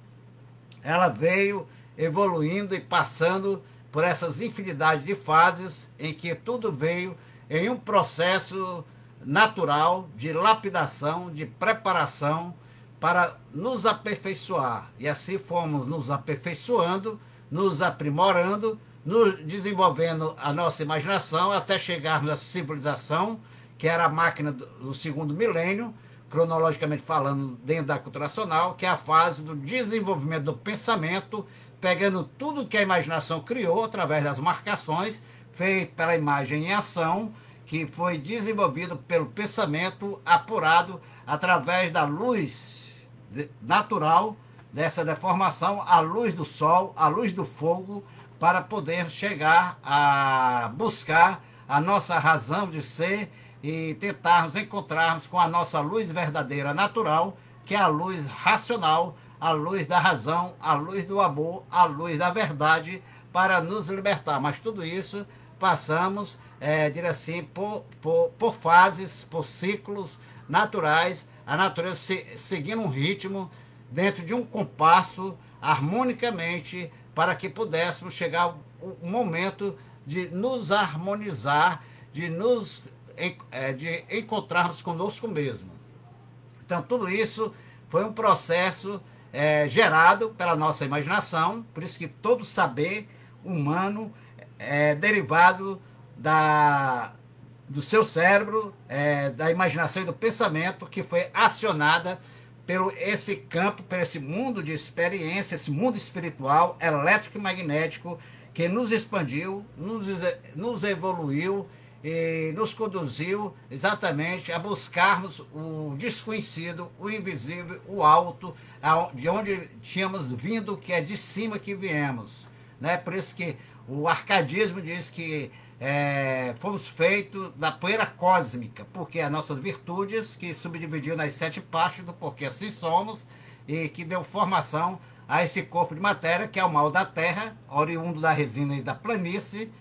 ela veio evoluindo e passando por essas infinidades de fases, em que tudo veio em um processo natural de lapidação, de preparação, para nos aperfeiçoar. E assim fomos nos aperfeiçoando, nos aprimorando, nos desenvolvendo a nossa imaginação, até chegarmos à civilização, que era a máquina do segundo milênio, cronologicamente falando, dentro da cultura nacional, que é a fase do desenvolvimento do pensamento, pegando tudo que a imaginação criou através das marcações, feito pela imagem em ação, que foi desenvolvido pelo pensamento apurado através da luz natural dessa deformação, a luz do sol, a luz do fogo, para poder chegar a buscar a nossa razão de ser e tentarmos encontrarmos com a nossa luz verdadeira natural, que é a luz racional, a luz da razão, a luz do amor, a luz da verdade, para nos libertar. Mas tudo isso passamos, diria assim, por fases, por ciclos naturais, a natureza seguindo um ritmo dentro de um compasso, harmonicamente, para que pudéssemos chegar ao momento de nos harmonizar, de encontrarmos conosco mesmo. Então, tudo isso foi um processo gerado pela nossa imaginação, por isso que todo saber humano é derivado do seu cérebro, da imaginação e do pensamento, que foi acionada pelo esse campo, por esse mundo de experiência, esse mundo espiritual, elétrico e magnético, que nos expandiu, nos evoluiu e nos conduziu exatamente a buscarmos o desconhecido, o invisível, o alto, de onde tínhamos vindo, que é de cima que viemos. Né? Por isso que o arcadismo diz que fomos feitos da poeira cósmica, porque as nossas virtudes, que subdividiu nas 7 partes do porquê assim somos, e que deu formação a esse corpo de matéria, que é o mal da terra, oriundo da resina e da planície,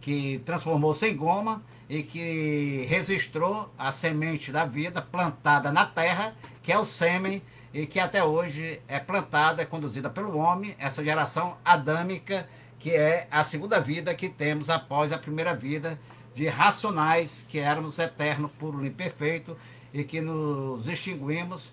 que transformou-se em goma e que registrou a semente da vida plantada na terra, que é o sêmen, e que até hoje é plantada, é conduzida pelo homem, essa geração adâmica, que é a segunda vida que temos após a primeira vida de racionais, que éramos eterno, puro e perfeito, e que nos extinguimos,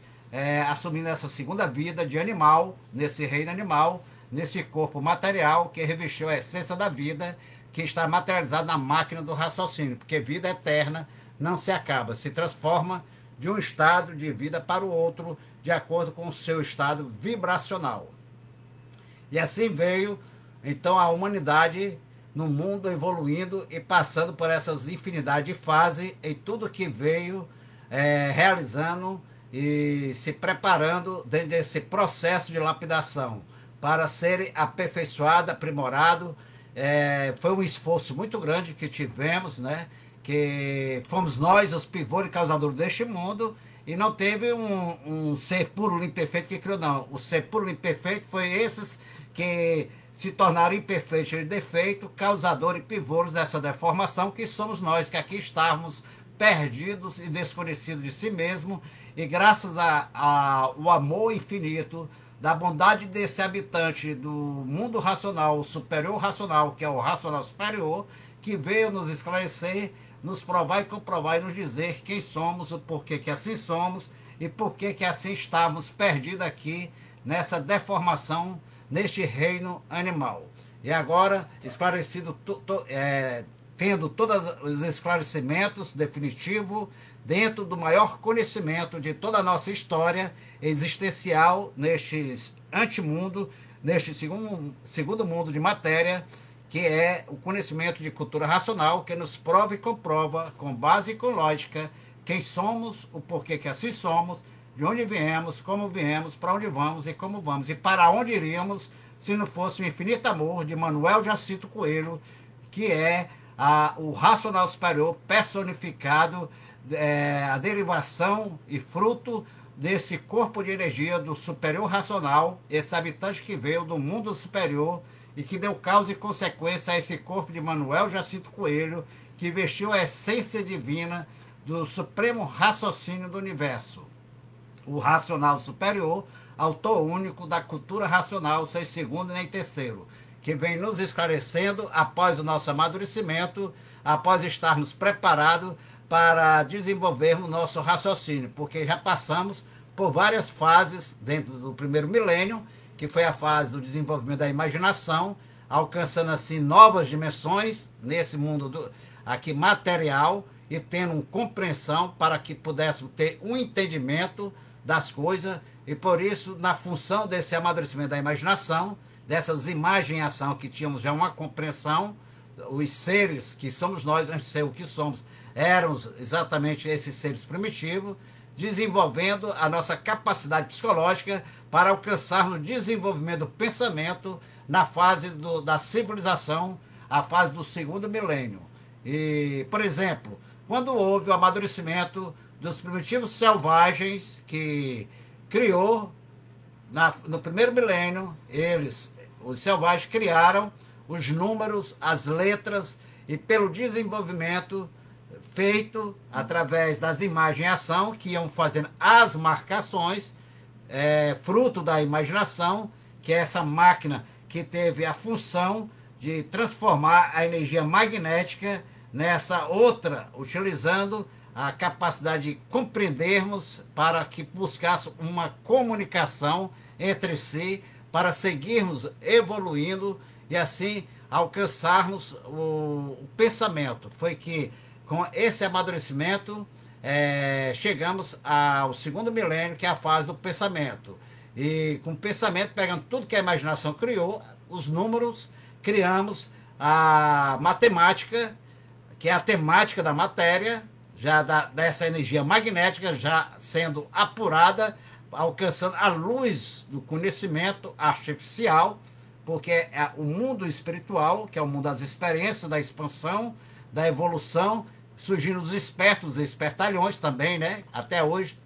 assumindo essa segunda vida de animal, nesse reino animal, nesse corpo material que revestiu a essência da vida, que está materializado na máquina do raciocínio, porque vida eterna não se acaba, se transforma de um estado de vida para o outro, de acordo com o seu estado vibracional. E assim veio, então, a humanidade no mundo evoluindo e passando por essas infinidade de fases em tudo que veio realizando e se preparando dentro desse processo de lapidação para ser aperfeiçoado, aprimorado. Foi um esforço muito grande que tivemos, né? Que fomos nós os pivôs e causadores deste mundo, e não teve um ser puro, limpo, perfeito que criou, não. O ser puro, limpo, perfeito foi esses que se tornaram imperfeitos e defeitos, causadores e pivôs dessa deformação, que somos nós, que aqui estávamos perdidos e desconhecidos de si mesmo, e graças ao amor infinito, da bondade desse habitante do mundo racional, o superior racional, que é o racional superior, que veio nos esclarecer, nos provar e comprovar e nos dizer quem somos, o porquê que assim somos e porquê que assim estávamos perdidos aqui nessa deformação, neste reino animal. E agora, esclarecido, tendo todos os esclarecimentos definitivos, dentro do maior conhecimento de toda a nossa história existencial, neste antimundo, neste segundo mundo de matéria, que é o conhecimento de cultura racional, que nos prova e comprova, com base e com lógica, quem somos, o porquê que assim somos, de onde viemos, como viemos, para onde vamos e como vamos, e para onde iríamos, se não fosse o infinito amor de Manuel Jacinto Coelho, que é o racional superior personificado, a derivação e fruto desse corpo de energia do superior racional, esse habitante que veio do mundo superior e que deu causa e consequência a esse corpo de Manuel Jacinto Coelho, que vestiu a essência divina do supremo raciocínio do universo. O racional superior, autor único da cultura racional, sem segundo nem terceiro, que vem nos esclarecendo após o nosso amadurecimento, após estarmos preparados para desenvolvermos nosso raciocínio, porque já passamos por várias fases dentro do primeiro milênio, que foi a fase do desenvolvimento da imaginação, alcançando assim novas dimensões nesse mundo aqui material e tendo uma compreensão para que pudéssemos ter um entendimento das coisas, e por isso, na função desse amadurecimento da imaginação, dessas imagens em ação que tínhamos já uma compreensão, os seres que somos nós, antes de ser o que somos, éramos exatamente esses seres primitivos, desenvolvendo a nossa capacidade psicológica para alcançarmos o desenvolvimento do pensamento na fase da civilização, a fase do segundo milênio. E, por exemplo, quando houve o amadurecimento dos primitivos selvagens que criou no primeiro milênio, os selvagens, criaram os números, as letras, e pelo desenvolvimento feito através das imagens em ação, que iam fazendo as marcações, fruto da imaginação, que é essa máquina que teve a função de transformar a energia magnética nessa outra, utilizando a capacidade de compreendermos para que buscasse uma comunicação entre si, para seguirmos evoluindo e assim alcançarmos o pensamento. Foi que com esse amadurecimento chegamos ao segundo milênio, que é a fase do pensamento. E com o pensamento, pegando tudo que a imaginação criou, os números, criamos a matemática, que é a temática da matéria, já dessa energia magnética, já sendo apurada, alcançando a luz do conhecimento artificial, porque é o mundo espiritual, que é o mundo das experiências, da expansão, da evolução, surgindo os espertos e espertalhões também, né? Até hoje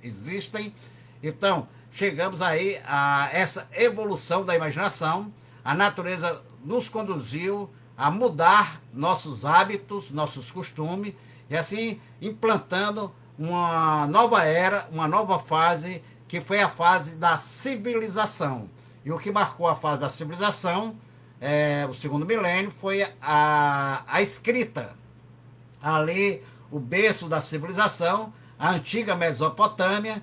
existem. Então, chegamos aí a essa evolução da imaginação. A natureza nos conduziu a mudar nossos hábitos, nossos costumes, e assim implantando uma nova era, uma nova fase, que foi a fase da civilização. E o que marcou a fase da civilização, o segundo milênio, foi a escrita. Ali, o berço da civilização, a antiga Mesopotâmia,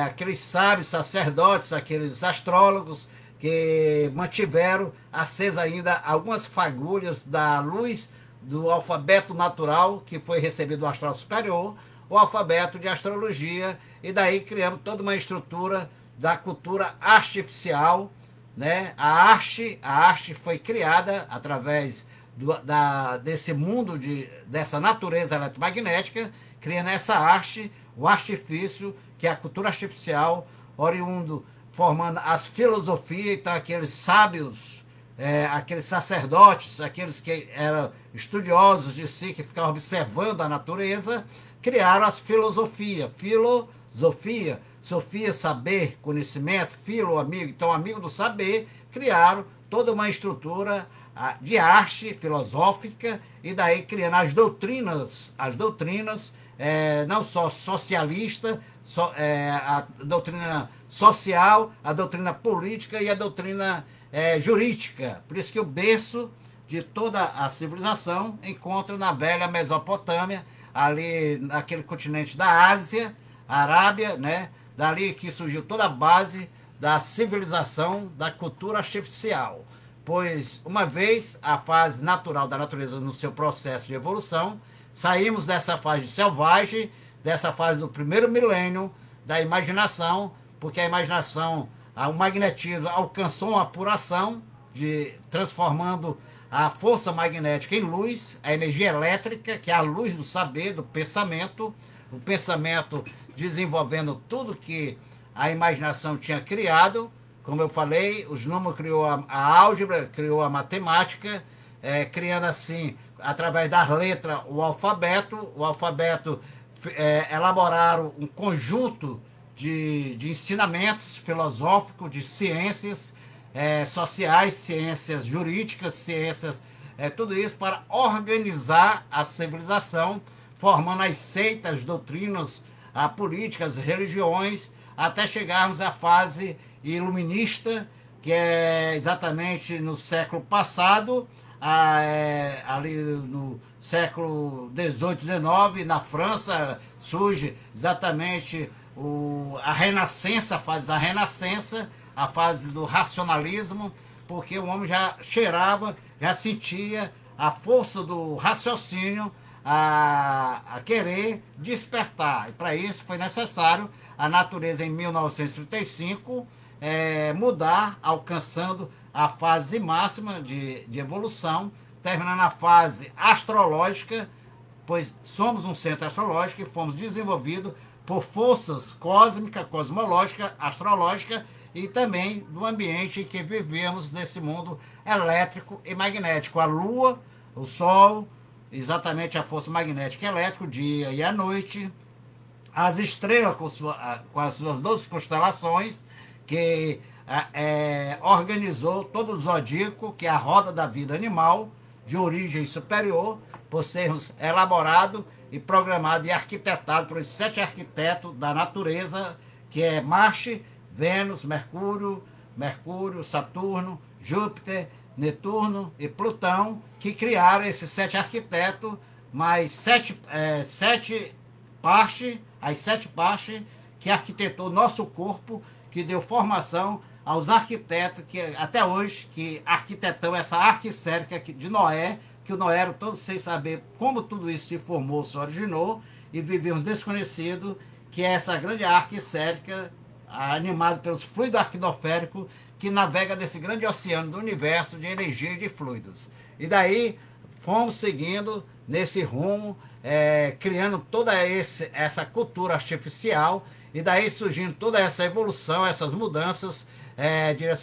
aqueles sábios sacerdotes, aqueles astrólogos que mantiveram acesa ainda algumas fagulhas da luz do alfabeto natural que foi recebido do astral superior, o alfabeto de astrologia, e daí criamos toda uma estrutura da cultura artificial, né? A arte foi criada através desse mundo, dessa natureza eletromagnética, criando essa arte, o artifício, que é a cultura artificial, oriundo, formando as filosofias. Então aqueles sábios, aqueles sacerdotes, aqueles que eram estudiosos de si, que ficavam observando a natureza, criaram as filosofias. Filosofia, sofia, saber, conhecimento, filo, amigo. Então, amigo do saber, criaram toda uma estrutura de arte filosófica, e daí criando as doutrinas não só socialista, a doutrina social, a doutrina política e a doutrina jurídica. Por isso que o berço de toda a civilização encontra na velha Mesopotâmia, ali naquele continente da Ásia, Arábia, né? Dali que surgiu toda a base da civilização, da cultura artificial. Pois, uma vez a fase natural da natureza no seu processo de evolução, saímos dessa fase selvagem, dessa fase do primeiro milênio, da imaginação, porque a imaginação, o magnetismo alcançou uma apuração, transformando a força magnética em luz, a energia elétrica, que é a luz do saber, do pensamento, o pensamento desenvolvendo tudo que a imaginação tinha criado. Como eu falei, os números criou a álgebra, criou a matemática, criando assim, através das letras, o alfabeto. O alfabeto elaboraram um conjunto de ensinamentos filosóficos, de ciências sociais, ciências jurídicas, ciências, tudo isso para organizar a civilização, formando as seitas, doutrinas, a políticas, religiões, até chegarmos à fase iluminista, que é exatamente no século passado, ali no século XVIII, XIX, na França, surge exatamente a Renascença, a fase da Renascença, a fase do racionalismo, porque o homem já cheirava, já sentia a força do raciocínio a querer despertar. E para isso foi necessário a natureza, em 1935, mudar, alcançando a fase máxima de evolução, terminando a fase astrológica, pois somos um centro astrológico e fomos desenvolvidos por forças cósmicas, cosmológicas, astrológicas, e também do ambiente em que vivemos nesse mundo elétrico e magnético. A Lua, o Sol exatamente a força magnética e elétrica, o dia e a noite, as estrelas com as suas 12 constelações, que organizou todo o zodíaco, que é a roda da vida animal, de origem superior, por sermos elaborado e programado e arquitetado por esses 7 arquitetos da natureza, que é Marte, Vênus, Mercúrio, Saturno, Júpiter, Netuno e Plutão, que criaram esses 7 arquitetos, mais 7 partes, as 7 partes que arquitetou nosso corpo, que deu formação aos arquitetos que até hoje que arquitetam essa arca sférica de Noé, que o Noé era todo sem saber como tudo isso se formou, se originou, e vivemos desconhecido, que é essa grande arca sférica, animada pelos fluidos arquidoféricos, que navega nesse grande oceano do universo de energia e de fluidos. E daí fomos seguindo nesse rumo, criando toda essa cultura artificial, e daí surgindo toda essa evolução, essas mudanças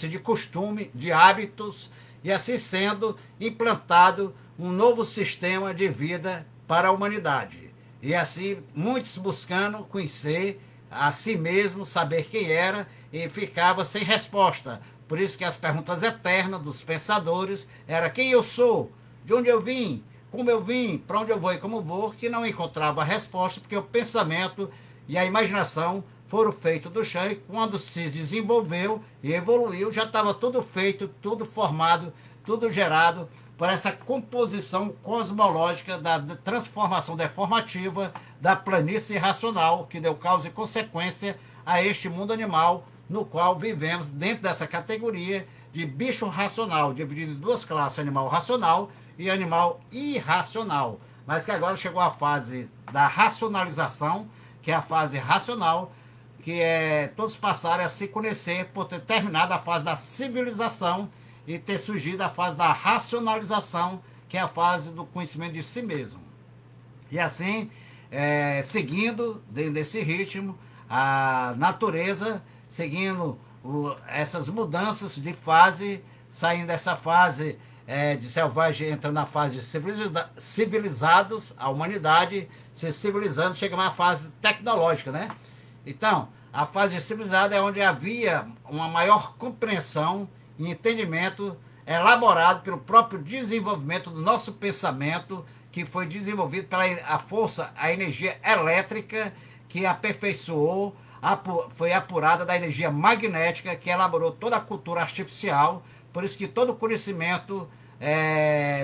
de costume, de hábitos, e assim sendo implantado um novo sistema de vida para a humanidade. E assim, muitos buscando conhecer a si mesmo, saber quem era, e ficava sem resposta. Por isso que as perguntas eternas dos pensadores era quem eu sou, de onde eu vim, como eu vim, para onde eu vou e como vou, que não encontrava resposta, porque o pensamento e a imaginação foram feitos do chão, e quando se desenvolveu e evoluiu, já estava tudo feito, tudo formado, tudo gerado por essa composição cosmológica da transformação deformativa da planície racional, que deu causa e consequência a este mundo animal, no qual vivemos dentro dessa categoria de bicho racional, dividido em 2 classes, animal racional e animal irracional. Mas que agora chegou a fase da racionalização, que é a fase racional, que todos passaram a se conhecer por ter terminado a fase da civilização e ter surgido a fase da racionalização, que é a fase do conhecimento de si mesmo. E assim, seguindo dentro desse ritmo, a natureza, seguindo essas mudanças de fase, saindo dessa fase de selvagem, entrando na fase de civilizados, a humanidade se civilizando, chega na fase tecnológica, né? Então, a fase de civilizado é onde havia uma maior compreensão e entendimento elaborado pelo próprio desenvolvimento do nosso pensamento, que foi desenvolvido pela a energia elétrica, que aperfeiçoou, foi apurada da energia magnética, que elaborou toda a cultura artificial. Por isso que todo o conhecimento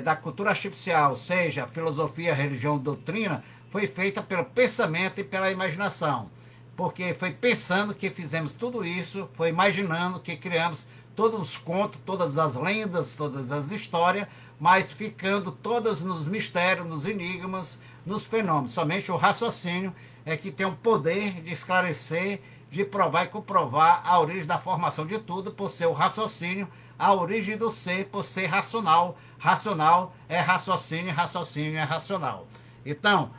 da cultura artificial, seja filosofia, religião, doutrina, foi feita pelo pensamento e pela imaginação. Porque foi pensando que fizemos tudo isso, foi imaginando que criamos todos os contos, todas as lendas, todas as histórias, mas ficando todas nos mistérios, nos enigmas, nos fenômenos. Somente o raciocínio é que tem o poder de esclarecer, de provar e comprovar a origem da formação de tudo, por ser o raciocínio, a origem do ser, por ser racional. Racional é raciocínio, raciocínio é racional. Então,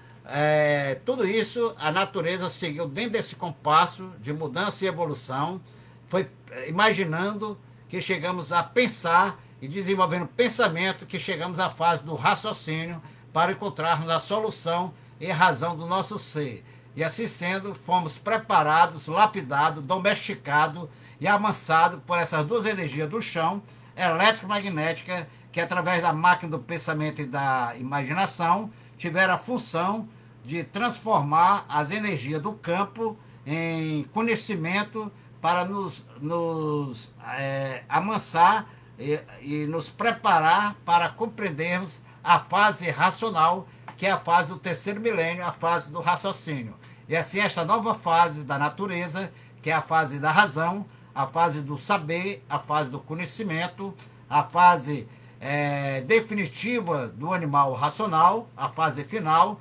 tudo isso a natureza seguiu dentro desse compasso de mudança e evolução, foi imaginando que chegamos a pensar e desenvolvendo pensamento, que chegamos à fase do raciocínio para encontrarmos a solução e razão do nosso ser. E assim sendo, fomos preparados, lapidados, domesticados e amansados por essas 2 energias do chão, elétrica e magnética, que através da máquina do pensamento e da imaginação tiveram a função de transformar as energias do campo em conhecimento para nos amansar e nos preparar para compreendermos a fase racional, que é a fase do 3º milênio, a fase do raciocínio. E assim, esta nova fase da natureza, que é a fase da razão, a fase do saber, a fase do conhecimento, a fase definitiva do animal racional, a fase final,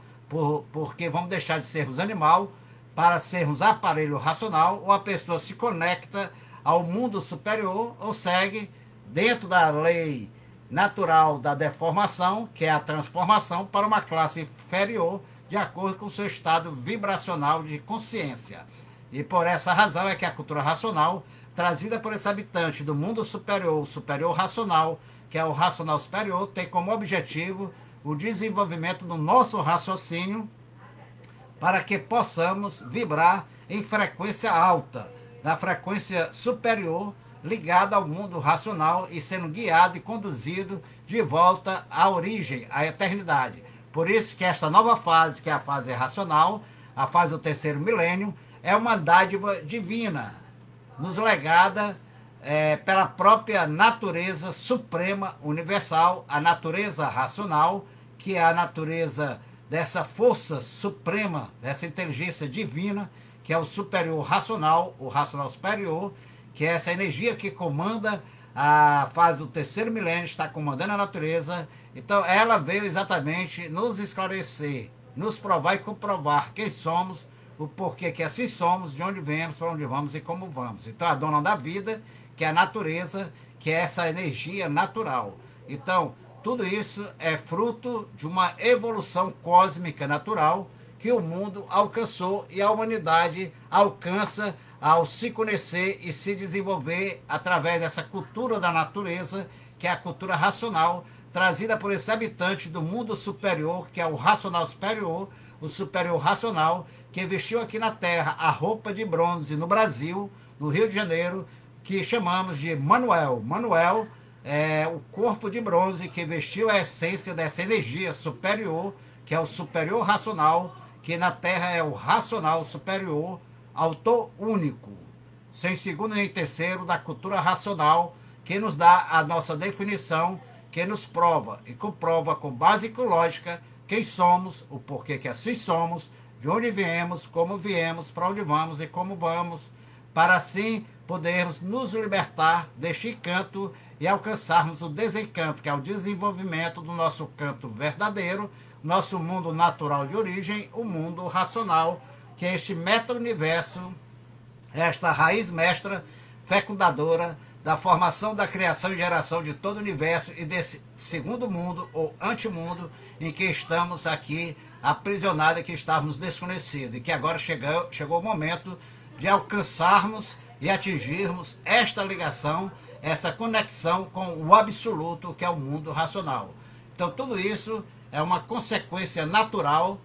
porque vamos deixar de sermos animal para sermos aparelho racional, ou a pessoa se conecta ao mundo superior ou segue dentro da lei natural da deformação, que é a transformação, para uma classe inferior, de acordo com o seu estado vibracional de consciência. E por essa razão é que a cultura racional, trazida por esse habitante do mundo superior, o superior racional, que é o racional superior, tem como objetivo o desenvolvimento do nosso raciocínio para que possamos vibrar em frequência alta, da frequência superior, ligada ao mundo racional e sendo guiado e conduzido de volta à origem, à eternidade. Por isso que esta nova fase, que é a fase racional, a fase do terceiro milênio, é uma dádiva divina, nos legada pela própria natureza suprema universal, a natureza racional, que é a natureza dessa força suprema, dessa inteligência divina, que é o superior racional, o racional superior, que é essa energia que comanda a fase do terceiro milênio, está comandando a natureza. Então ela veio exatamente nos esclarecer, nos provar e comprovar quem somos, o porquê que assim somos, de onde viemos, para onde vamos e como vamos. Então a dona da vida, que é a natureza, que é essa energia natural. Então tudo isso é fruto de uma evolução cósmica natural que o mundo alcançou e a humanidade alcança ao se conhecer e se desenvolver através dessa cultura da natureza, que é a cultura racional, trazida por esse habitante do mundo superior, que é o racional superior, o superior racional, que vestiu aqui na Terra a roupa de bronze no Brasil, no Rio de Janeiro, que chamamos de Manuel. Manuel é o corpo de bronze que vestiu a essência dessa energia superior, que é o superior racional, que na Terra é o racional superior, autor único, sem segundo nem terceiro da cultura racional, que nos dá a nossa definição, que nos prova e comprova com base e com lógica quem somos, o porquê que assim somos, de onde viemos, como viemos, para onde vamos e como vamos, para assim podermos nos libertar deste encanto e alcançarmos o desencanto, que é o desenvolvimento do nosso canto verdadeiro, nosso mundo natural de origem, o mundo racional, que é este meta-universo, esta raiz mestra, fecundadora da formação, da criação e geração de todo o universo e desse segundo mundo ou antimundo em que estamos aqui aprisionados e que estávamos desconhecidos. E que agora chegou o momento de alcançarmos e atingirmos esta ligação, essa conexão com o absoluto, que é o mundo racional. Então tudo isso é uma consequência natural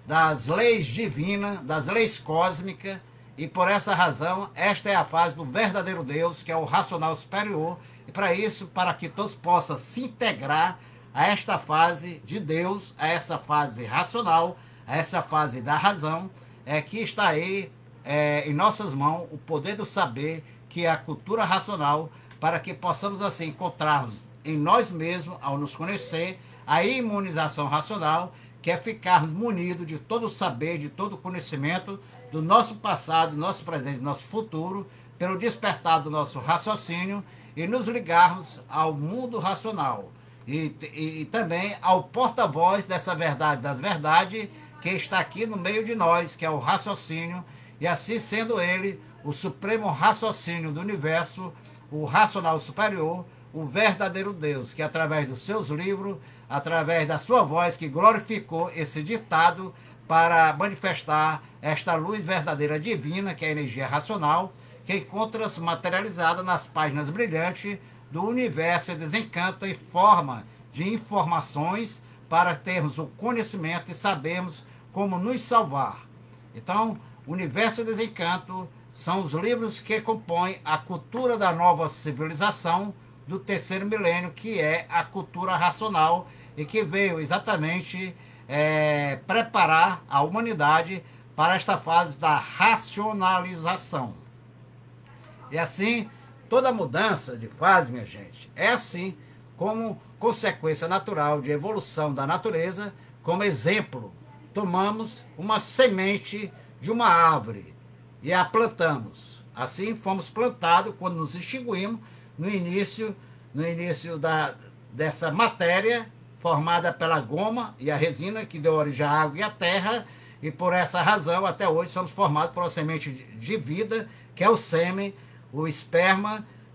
das leis divinas, das leis cósmicas, e por essa razão, esta é a fase do verdadeiro Deus, que é o racional superior, e para isso, para que todos possam se integrar a esta fase de Deus, a essa fase racional, a essa fase da razão, que está aí em nossas mãos o poder do saber, que é a cultura racional, para que possamos assim encontrarmos em nós mesmos, ao nos conhecer, a imunização racional, que é ficarmos munidos de todo o saber, de todo o conhecimento do nosso passado, do nosso presente, do nosso futuro, pelo despertar do nosso raciocínio e nos ligarmos ao mundo racional e também ao porta-voz dessa verdade das verdades que está aqui no meio de nós, que é o raciocínio, e assim sendo ele o supremo raciocínio do universo, o racional superior, o verdadeiro Deus, que através dos seus livros, através da sua voz, que glorificou esse ditado para manifestar esta luz verdadeira divina, que é a energia racional, que encontra-se materializada nas páginas brilhantes do universo e desencanta em forma de informações para termos o conhecimento e sabermos como nos salvar. Então, Universo e Desencanto são os livros que compõem a cultura da nova civilização do terceiro milênio, que é a cultura racional, e que veio exatamente preparar a humanidade para esta fase da racionalização. E assim, toda mudança de fase, minha gente, é assim como consequência natural de evolução da natureza. Como exemplo, tomamos uma semente de uma árvore e a plantamos. Assim fomos plantados quando nos extinguimos no início dessa matéria formada pela goma e a resina, que deu origem à água e à terra, e por essa razão até hoje somos formados por uma semente de vida, que é o sêmen, o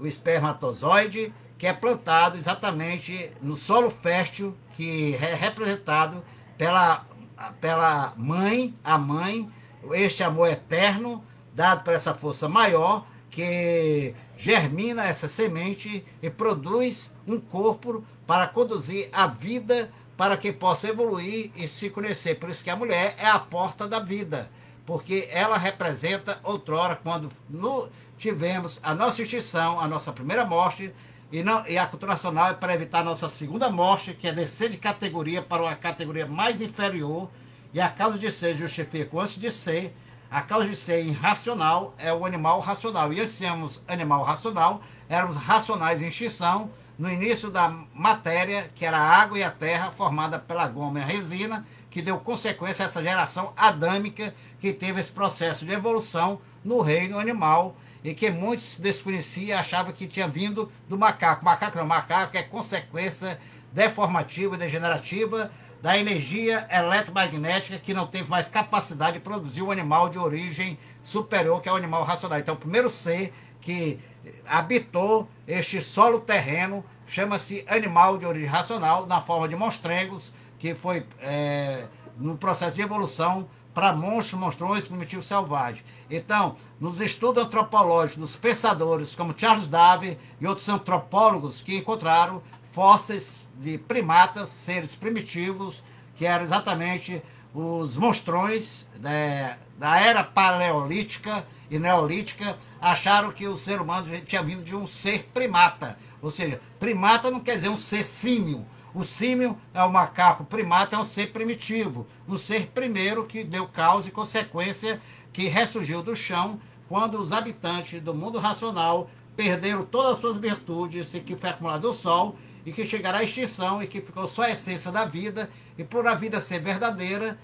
espermatozoide, que é plantado exatamente no solo fértil, que é representado pela mãe, a mãe, este amor eterno, dado por essa força maior, que germina essa semente e produz um corpo para conduzir a vida para que possa evoluir e se conhecer. Por isso que a mulher é a porta da vida, porque ela representa outrora, quando tivemos a nossa extinção, a nossa primeira morte, e a cultura nacional é para evitar a nossa segunda morte, que é descer de categoria para uma categoria mais inferior, e a causa de ser justifica antes de ser. A causa de ser irracional é o animal racional. E antes de sermos animal racional, éramos racionais em extinção, no início da matéria, que era a água e a terra, formada pela goma e a resina, que deu consequência a essa geração adâmica, que teve esse processo de evolução no reino animal, e que muitos desconheciam, achavam que tinha vindo do macaco. Macaco não, macaco é consequência deformativa e degenerativa da energia eletromagnética, que não teve mais capacidade de produzir um animal de origem superior, que é o animal racional. Então, o primeiro ser que habitou este solo terreno chama-se animal de origem racional, na forma de monstrengos, que foi no processo de evolução para monstros, monstrões, primitivos selvagens. Então, nos estudos antropológicos dos pensadores como Charles Darwin e outros antropólogos que encontraram fósseis de primatas, seres primitivos, que eram exatamente os monstrões da era paleolítica e neolítica, acharam que o ser humano tinha vindo de um ser primata. Ou seja, primata não quer dizer um ser símio. O símio é o macaco, primata é um ser primitivo, um ser primeiro que deu causa e consequência, que ressurgiu do chão quando os habitantes do mundo racional perderam todas as suas virtudes e que foi acumulado o sol, e que chegará à extinção e que ficou só a essência da vida, e por a vida ser verdadeira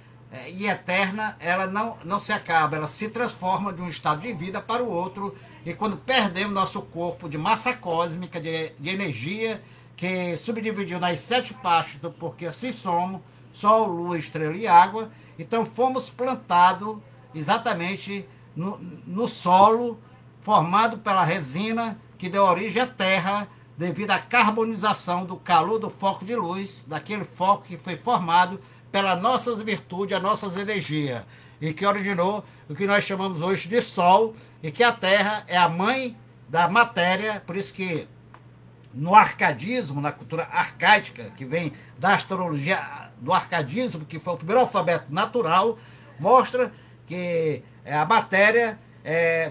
e eterna, ela não se acaba, ela se transforma de um estado de vida para o outro, e quando perdemos nosso corpo de massa cósmica, de energia, que subdividiu nas 7 partes do porquê assim somos, sol, lua, estrela e água, então fomos plantados exatamente no solo, formado pela resina, que deu origem à terra, devido à carbonização do calor do foco de luz, daquele foco que foi formado pelas nossas virtudes, as nossas energias, e que originou o que nós chamamos hoje de Sol, e que a Terra é a mãe da matéria. Por isso que no arcadismo, na cultura arcádica, que vem da astrologia do arcadismo, que foi o primeiro alfabeto natural, mostra que a matéria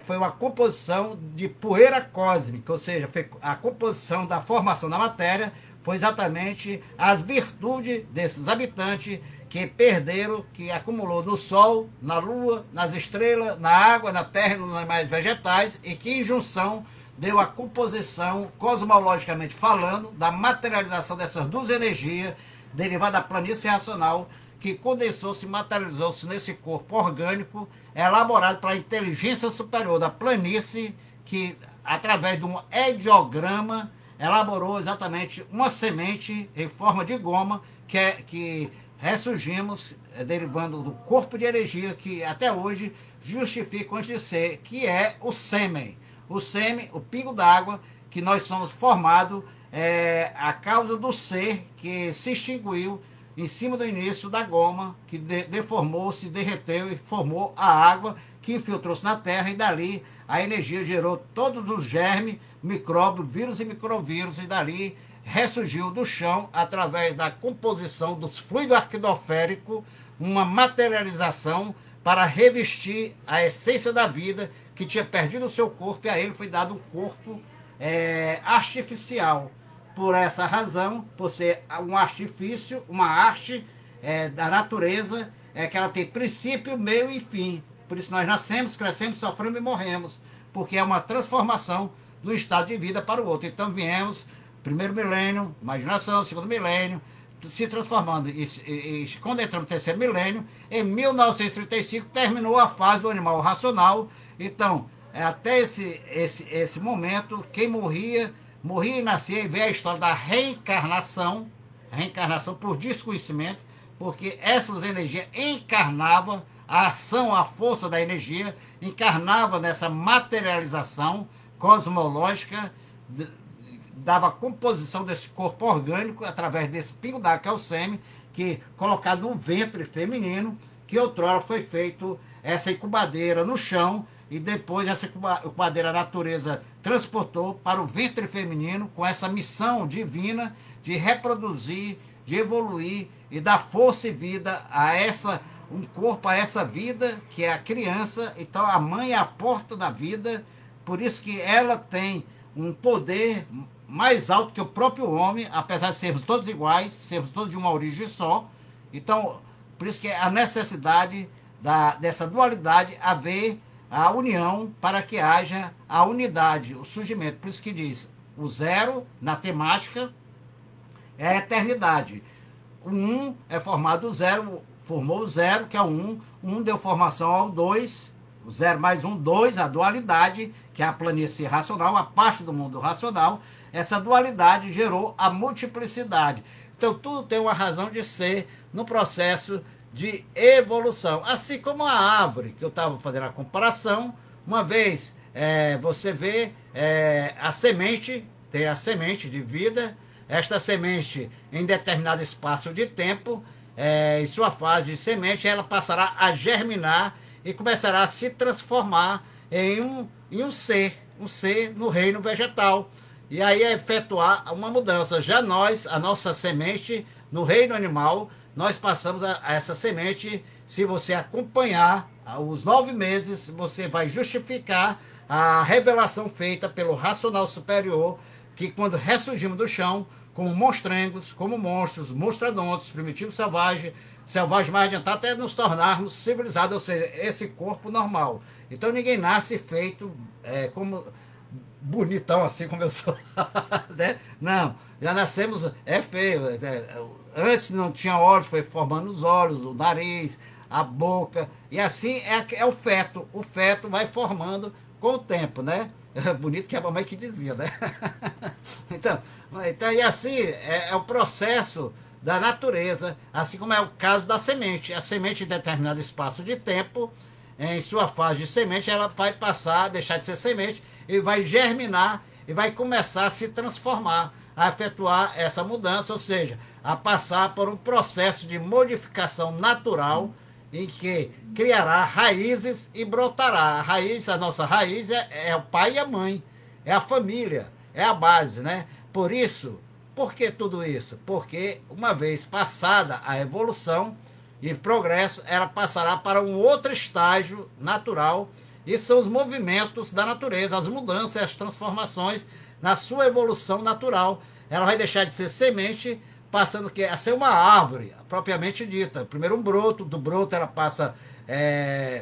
foi uma composição de poeira cósmica, ou seja, a composição da formação da matéria foi exatamente as virtudes desses habitantes que perderam, que acumulou no Sol, na Lua, nas estrelas, na água, na terra e nos animais vegetais, e que em junção deu a composição, cosmologicamente falando, da materialização dessas duas energias derivadas da planície racional, que condensou-se e materializou-se nesse corpo orgânico, elaborado pela inteligência superior da planície, que, através de um ideograma, elaborou exatamente uma semente em forma de goma, que ressurgimos, derivando do corpo de energia, que até hoje justifica antes de ser, que é o sêmen. O sêmen, o pingo d'água, que nós somos formados a causa do ser que se extinguiu em cima do início da goma, que deformou, se derreteu e formou a água, que infiltrou-se na terra, e dali a energia gerou todos os germes, micróbios, vírus e microvírus, e dali ressurgiu do chão, através da composição dos fluidos arquidoféricos, uma materialização para revestir a essência da vida, que tinha perdido o seu corpo, e a ele foi dado um corpo artificial. Por essa razão, por ser um artifício, uma arte da natureza, que ela tem princípio, meio e fim. Por isso nós nascemos, crescemos, sofremos e morremos, porque é uma transformação do estado de vida para o outro. Então viemos, primeiro milênio, imaginação, segundo milênio, se transformando. E quando entramos no terceiro milênio, em 1935, terminou a fase do animal racional. Então, até esse momento, quem morria e nascia, e veio a história da reencarnação por desconhecimento, porque essas energias encarnavam, a ação, a força da energia, encarnava nessa materialização cosmológica, dava composição desse corpo orgânico através desse pingo d'água, que é o sêmen, que colocado no ventre feminino, que outrora foi feito essa incubadeira no chão, e depois essa incubadeira a natureza transportou para o ventre feminino, com essa missão divina de reproduzir de evoluir e dar força e vida a um corpo, a essa vida que é a criança. Então a mãe é a porta da vida, por isso que ela tem um poder mais alto que o próprio homem, apesar de sermos todos iguais, sermos todos de uma origem só. Então, por isso que a necessidade dessa dualidade haver a união para que haja a unidade, o surgimento. Por isso que diz, o zero na temática é a eternidade. O um é formado do zero, formou o zero, que é o um. Um deu formação ao dois, o zero mais um, dois, a dualidade, que é a planície racional, a parte do mundo racional. Essa dualidade gerou a multiplicidade. Então, tudo tem uma razão de ser no processo de evolução. Assim como a árvore, que eu estava fazendo a comparação, uma vez você vê a semente, tem a semente de vida, esta semente, em determinado espaço de tempo, em sua fase de semente, ela passará a germinar e começará a se transformar em um ser no reino vegetal. E aí efetuar uma mudança. Já nós, a nossa semente, no reino animal, nós passamos a essa semente. Se você acompanhar os 9 meses, você vai justificar a revelação feita pelo racional superior, que quando ressurgimos do chão, como monstrengos, como monstros, monstradontes, primitivos selvagens, selvagem mais adiantado, até nos tornarmos civilizados, ou seja, esse corpo normal. Então ninguém nasce feito como bonitão assim como eu sou, né? Não, já nascemos, feio, antes não tinha olhos, foi formando os olhos, o nariz, a boca, e assim é o feto vai formando com o tempo, né? Bonito que é a mamãe que dizia, né? então, e assim é o processo da natureza, assim como é o caso da semente. A semente em determinado espaço de tempo, em sua fase de semente, ela vai passar, deixar de ser semente, e vai germinar, e vai começar a se transformar, a efetuar essa mudança, ou seja, a passar por um processo de modificação natural, em que criará raízes e brotará. A nossa raiz é o pai e a mãe, é a família, é a base, né? Por isso, por que tudo isso? Porque uma vez passada a evolução e progresso, ela passará para um outro estágio natural, e são os movimentos da natureza, as mudanças, as transformações na sua evolução natural. Ela vai deixar de ser semente, passando a ser uma árvore, propriamente dita. Primeiro um broto, do broto ela passa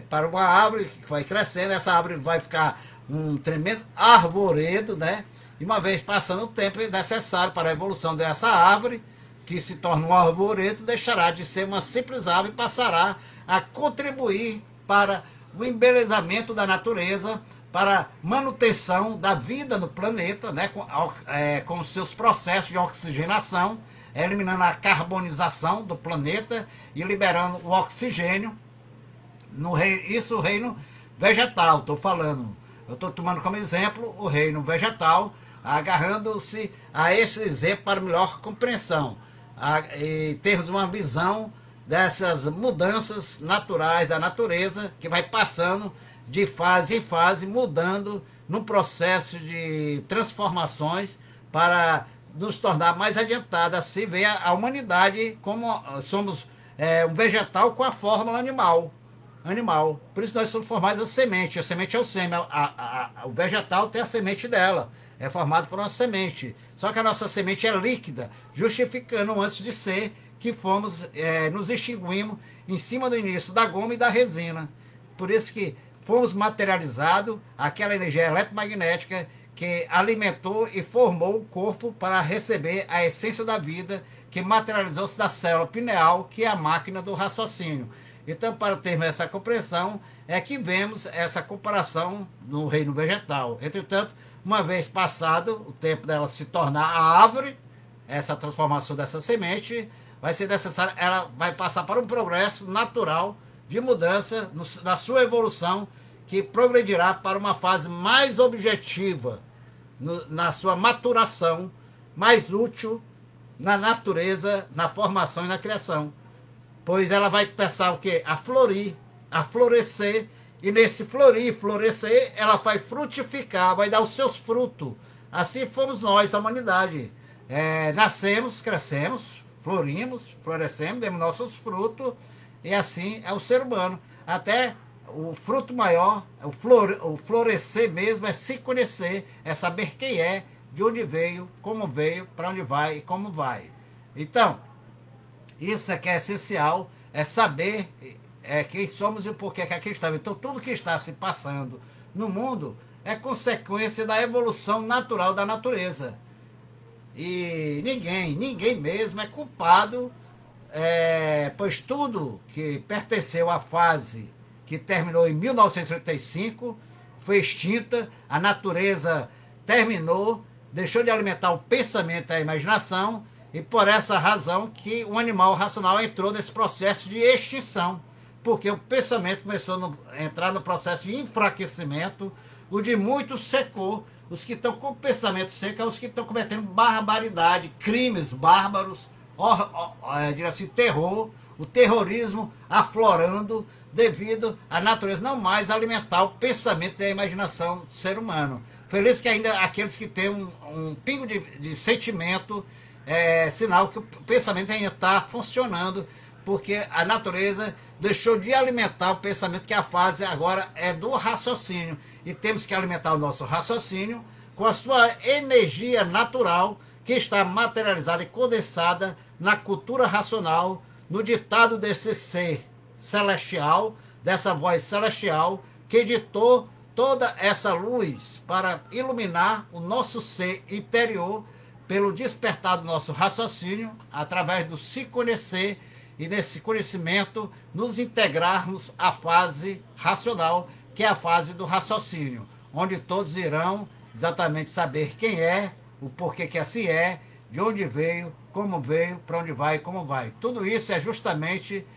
para uma árvore que vai crescendo, essa árvore vai ficar um tremendo arvoredo, né? E uma vez passando o tempo necessário para a evolução dessa árvore, que se torna um arvoredo, deixará de ser uma simples árvore e passará a contribuir para o embelezamento da natureza, para a manutenção da vida no planeta, né? Com seus processos de oxigenação, eliminando a carbonização do planeta e liberando o oxigênio. Isso o reino vegetal, estou falando. Eu estou tomando como exemplo o reino vegetal, agarrando-se a esse exemplo para melhor compreensão. E termos uma visão dessas mudanças naturais da natureza, que vai passando de fase em fase, mudando no processo de transformações para nos tornar mais adiantada, assim ver a humanidade como somos um vegetal com a fórmula animal. Por isso nós somos formados da semente. A semente é o sêmen. O vegetal tem a semente dela. É formado por uma semente. Só que a nossa semente é líquida, justificando antes de ser que fomos, nos extinguimos em cima do início da goma e da resina. Por isso que fomos materializados, aquela energia eletromagnética que alimentou e formou o corpo para receber a essência da vida, que materializou-se da célula pineal, que é a máquina do raciocínio. Então, para termos essa compreensão, é que vemos essa comparação no reino vegetal. Entretanto, uma vez passado o tempo dela se tornar a árvore, essa transformação dessa semente, vai ser necessário, ela vai passar para um progresso natural de mudança na sua evolução, que progredirá para uma fase mais objetiva, na sua maturação, mais útil na natureza, na formação e na criação. Pois ela vai começar o quê? A florir, a florescer, e nesse florir e florescer, ela vai frutificar, vai dar os seus frutos. Assim fomos nós, a humanidade. Nascemos, crescemos, florimos, florescemos, demos nossos frutos, e assim é o ser humano. Até o fruto maior, o florescer mesmo, é se conhecer, é saber quem é, de onde veio, para onde vai e como vai. Então, isso é que é essencial, é saber quem somos e o porquê que aqui estamos. Então, tudo que está se passando no mundo é consequência da evolução natural da natureza. E ninguém mesmo é culpado, pois tudo que pertenceu à fase que terminou em 1935 foi extinta, a natureza terminou, deixou de alimentar o pensamento e a imaginação, e por essa razão que o animal racional entrou nesse processo de extinção, porque o pensamento começou a entrar no processo de enfraquecimento, o de muitos secou. Os que estão com o pensamento seco são os que estão cometendo barbaridade, crimes bárbaros, diria assim, terror, o terrorismo aflorando devido à natureza não mais alimentar o pensamento e a imaginação do ser humano. Feliz que ainda aqueles que têm um pingo de sentimento, sinal que o pensamento ainda está funcionando, porque a natureza deixou de alimentar o pensamento, que a fase agora é do raciocínio. E temos que alimentar o nosso raciocínio com a sua energia natural, que está materializada e condensada na cultura racional, no ditado desse ser celestial, dessa voz celestial, que ditou toda essa luz para iluminar o nosso ser interior, pelo despertar do nosso raciocínio, através do se conhecer, e nesse conhecimento nos integrarmos à fase racional, que é a fase do raciocínio, onde todos irão exatamente saber quem é, o porquê que assim é, de onde veio, para onde vai e como vai. Tudo isso é justamente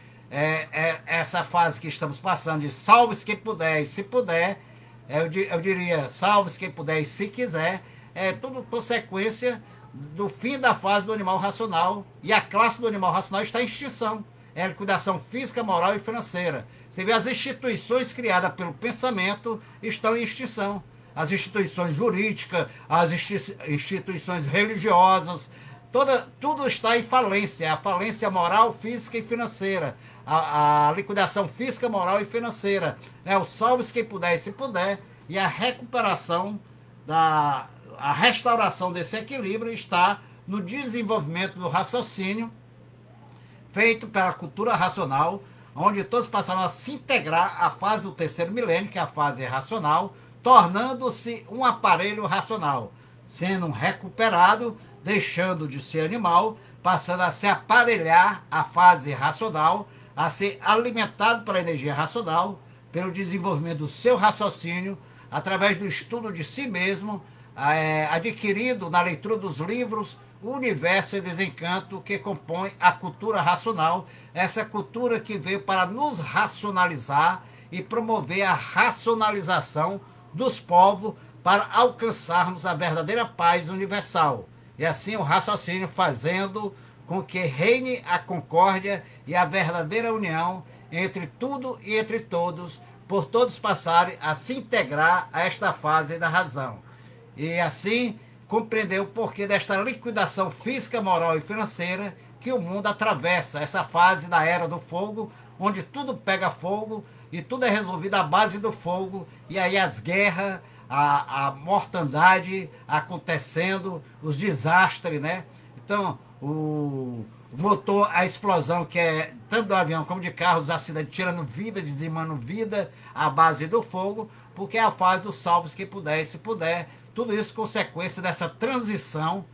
essa fase que estamos passando, de salve-se quem puder, e se puder, eu diria salve-se quem puder e se quiser, é tudo consequência do fim da fase do animal racional, e a classe do animal racional está em extinção. É a liquidação física, moral e financeira. Você vê, as instituições criadas pelo pensamento estão em extinção. As instituições jurídicas, as instituições religiosas, tudo está em falência. A falência moral, física e financeira. A liquidação física, moral e financeira. É o salve-se quem puder e se puder, e a recuperação a restauração desse equilíbrio está no desenvolvimento do raciocínio, feito pela cultura racional, onde todos passaram a se integrar à fase do terceiro milênio, que é a fase racional, tornando-se um aparelho racional, sendo recuperado, deixando de ser animal, passando a se aparelhar à fase racional, a ser alimentado pela energia racional, pelo desenvolvimento do seu raciocínio, através do estudo de si mesmo, adquirido na leitura dos livros O Universo e Desencanto, que compõe a cultura racional, essa cultura que veio para nos racionalizar e promover a racionalização dos povos para alcançarmos a verdadeira paz universal. E assim o raciocínio fazendo com que reine a concórdia e a verdadeira união entre tudo e entre todos, por todos passarem a se integrar a esta fase da razão. E assim compreender o porquê desta liquidação física, moral e financeira que o mundo atravessa, essa fase da Era do Fogo, onde tudo pega fogo e tudo é resolvido à base do fogo, e aí as guerras, a mortandade acontecendo, os desastres, né? Então, o motor, a explosão, que é tanto do avião como de carros, acidentes, tirando vida, dizimando vida, à base do fogo, porque é a fase do salve-se quem puder e se puder. Tudo isso consequência dessa transição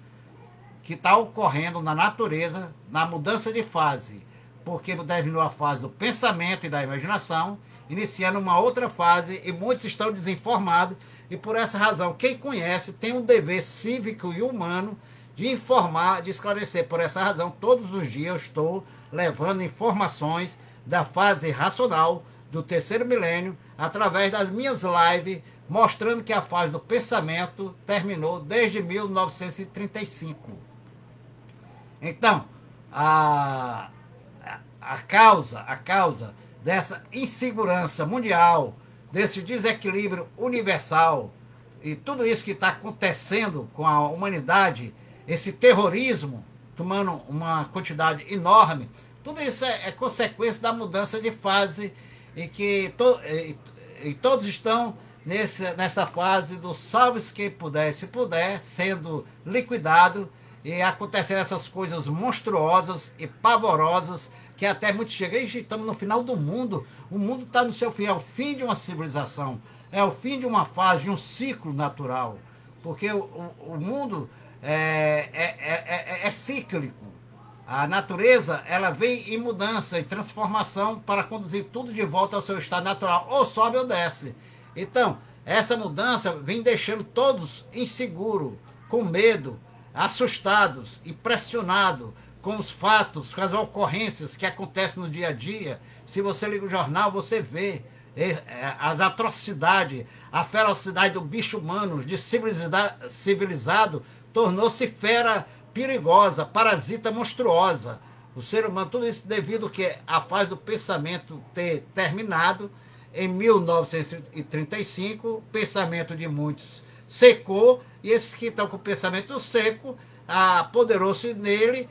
que está ocorrendo na natureza, na mudança de fase, porque terminou a fase do pensamento e da imaginação, iniciando uma outra fase, e muitos estão desinformados, e por essa razão, quem conhece tem um dever cívico e humano de informar, de esclarecer. Por essa razão, todos os dias eu estou levando informações da fase racional do terceiro milênio, através das minhas lives, mostrando que a fase do pensamento terminou desde 1935. Então, a causa dessa insegurança mundial, desse desequilíbrio universal, e tudo isso que está acontecendo com a humanidade, esse terrorismo tomando uma quantidade enorme. Tudo isso é consequência da mudança de fase em que todos estão nesta fase do salve-se quem puder, se puder, sendo liquidado e acontecendo essas coisas monstruosas e pavorosas que até muitos chegam. Estamos no final do mundo. O mundo está no seu fim. É o fim de uma civilização. É o fim de uma fase, de um ciclo natural. Porque o mundo é cíclico. A natureza, ela vem em mudança, em transformação para conduzir tudo de volta ao seu estado natural, ou sobe ou desce. Então, essa mudança vem deixando todos inseguros, com medo, assustados, impressionados com os fatos, com as ocorrências que acontecem no dia a dia. Se você liga o jornal, você vê as atrocidades, a ferocidade do bicho humano, de civilizado, tornou-se fera perigosa, parasita monstruosa. O ser humano, tudo isso devido que a fase do pensamento ter terminado em 1935, o pensamento de muitos secou, e esses que estão com o pensamento seco, apoderou-se nele,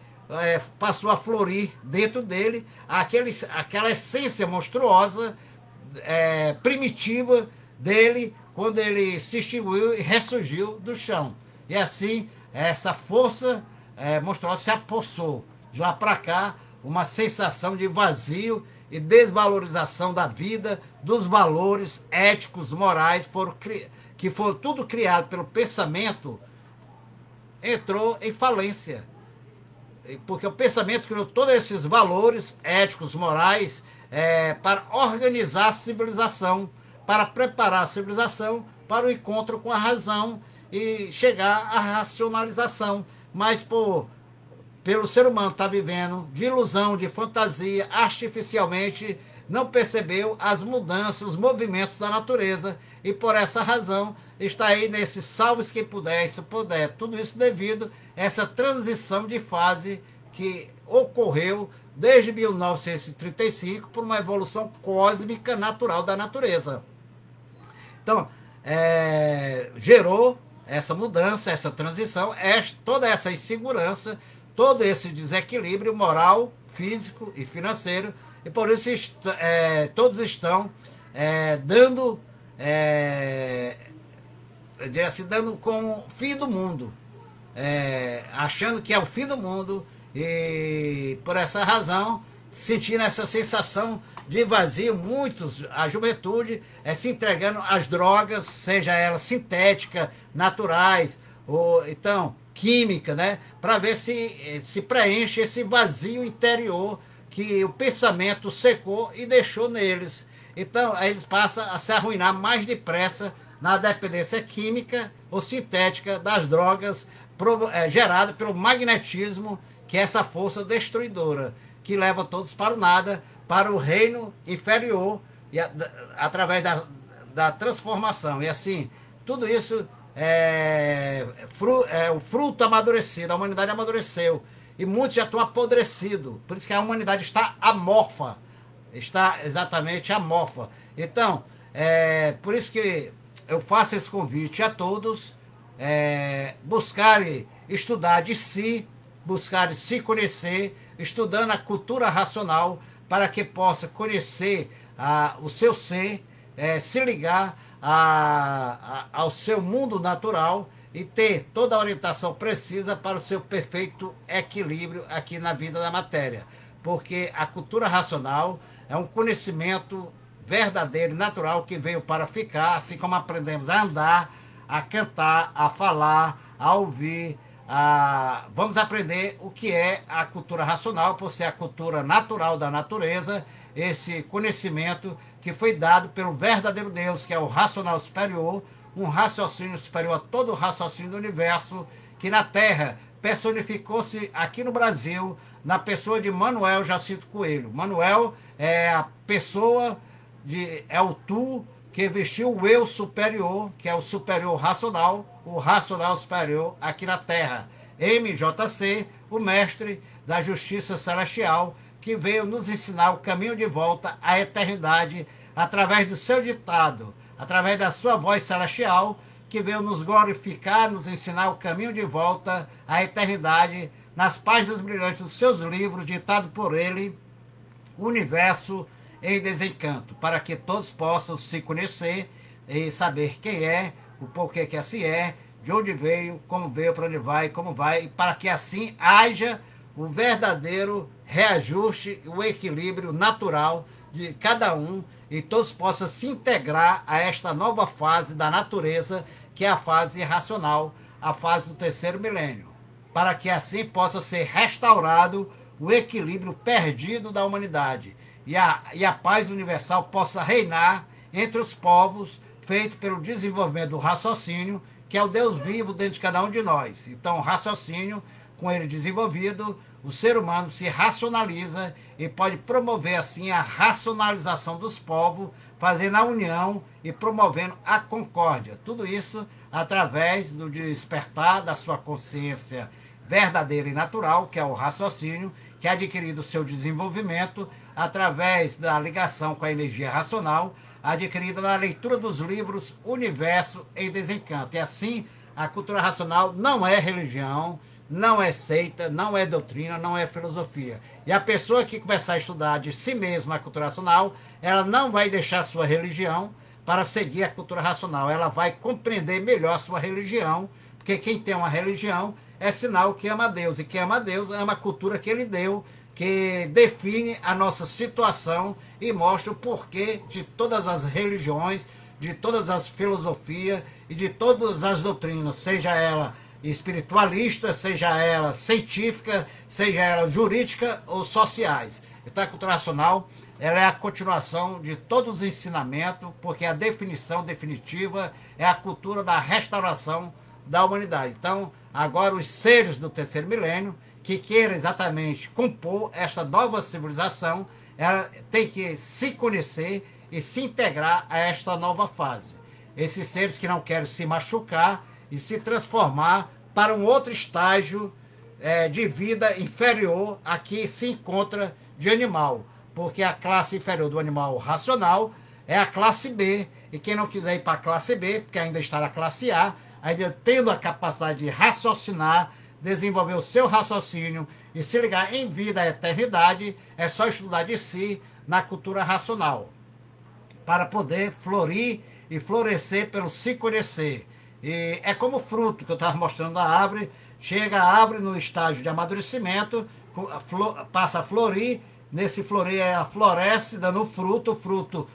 passou a florir dentro dele aquela essência monstruosa, primitiva dele, quando ele se extinguiu e ressurgiu do chão. E assim, essa força monstruosa se apossou. De lá para cá, uma sensação de vazio e desvalorização da vida, dos valores éticos, morais, que foram tudo criado pelo pensamento, entrou em falência. Porque o pensamento criou todos esses valores éticos, morais, para organizar a civilização, para preparar a civilização para o encontro com a razão e chegar à racionalização. Mas pelo ser humano estar vivendo de ilusão, de fantasia, artificialmente, não percebeu as mudanças, os movimentos da natureza, e por essa razão está aí nesse salve-se quem puder, se puder. Tudo isso devido a essa transição de fase que ocorreu desde 1935 por uma evolução cósmica natural da natureza. Então, gerou essa mudança, essa transição, toda essa insegurança, todo esse desequilíbrio moral, físico e financeiro, e por isso todos estão dando com o fim do mundo, achando que é o fim do mundo, e por essa razão, sentindo essa sensação de vazio, muitos, a juventude, se entregando às drogas, seja elas sintéticas, naturais, ou então química, né, para ver se preenche esse vazio interior que o pensamento secou e deixou neles. Então, aí eles passam a se arruinar mais depressa na dependência química ou sintética das drogas gerada pelo magnetismo, que é essa força destruidora, que leva todos para o nada, para o reino inferior, através da transformação. E assim, tudo isso o fruto amadurecido, a humanidade amadureceu. E muitos já estão apodrecidos. Por isso que a humanidade está amorfa. Está exatamente amorfa. Então, por isso que eu faço esse convite a todos, buscarem estudar de si, buscarem se conhecer, estudando a cultura racional, para que possa conhecer o seu ser, se ligar ao seu mundo natural e ter toda a orientação precisa para o seu perfeito equilíbrio aqui na vida da matéria. Porque a cultura racional é um conhecimento verdadeiro e natural que veio para ficar, assim como aprendemos a andar, a cantar, a falar, a ouvir. Vamos aprender o que é a cultura racional, por ser a cultura natural da natureza, esse conhecimento que foi dado pelo verdadeiro Deus, que é o racional superior, um raciocínio superior a todo o raciocínio do universo, que na Terra personificou-se aqui no Brasil, na pessoa de Manuel Jacinto Coelho. Manuel é a pessoa, é o tu que vestiu o eu superior, que é o superior racional, o racional superior aqui na Terra. MJC, o mestre da justiça celestial, que veio nos ensinar o caminho de volta à eternidade através do seu ditado, através da sua voz celestial, que veio nos glorificar, nos ensinar o caminho de volta à eternidade, nas páginas brilhantes dos seus livros, ditado por ele, Universo em Desencanto, para que todos possam se conhecer e saber quem é, o porquê que assim é, de onde veio, para onde vai, como vai, e para que assim haja o verdadeiro reajuste, o equilíbrio natural de cada um e todos possam se integrar a esta nova fase da natureza, que é a fase racional, a fase do terceiro milênio, para que assim possa ser restaurado o equilíbrio perdido da humanidade e a paz universal possa reinar entre os povos, feito pelo desenvolvimento do raciocínio, que é o Deus vivo dentro de cada um de nós. Então, o raciocínio, com ele desenvolvido, o ser humano se racionaliza e pode promover, assim, a racionalização dos povos, fazendo a união e promovendo a concórdia. Tudo isso através do despertar da sua consciência verdadeira e natural, que é o raciocínio, que é adquirido o seu desenvolvimento através da ligação com a energia racional, adquirida na leitura dos livros Universo em Desencanto. E assim, a cultura racional não é religião, não é seita, não é doutrina, não é filosofia. E a pessoa que começar a estudar de si mesma a cultura racional, ela não vai deixar sua religião para seguir a cultura racional. Ela vai compreender melhor a sua religião, porque quem tem uma religião é sinal que ama a Deus. E quem ama a Deus ama a cultura que ele deu, que define a nossa situação e mostra o porquê de todas as religiões, de todas as filosofias e de todas as doutrinas, seja ela espiritualista, seja ela científica, seja ela jurídica ou sociais. Então a cultura racional, ela é a continuação de todos os ensinamentos, porque a definição definitiva é a cultura da restauração da humanidade. Então, agora os seres do terceiro milênio, que queiram exatamente compor esta nova civilização, ela tem que se conhecer e se integrar a esta nova fase. Esses seres que não querem se machucar e se transformar para um outro estágio de vida inferior a que se encontra de animal, porque a classe inferior do animal racional é a classe B, e quem não quiser ir para a classe B, porque ainda está na classe A, ainda tendo a capacidade de raciocinar, desenvolver o seu raciocínio e se ligar em vida à eternidade, é só estudar de si na cultura racional, para poder florir e florescer pelo se conhecer. E é como o fruto que eu estava mostrando da árvore, chega a árvore no estágio de amadurecimento, passa a florir, nesse florir ela floresce, dando fruto, o fruto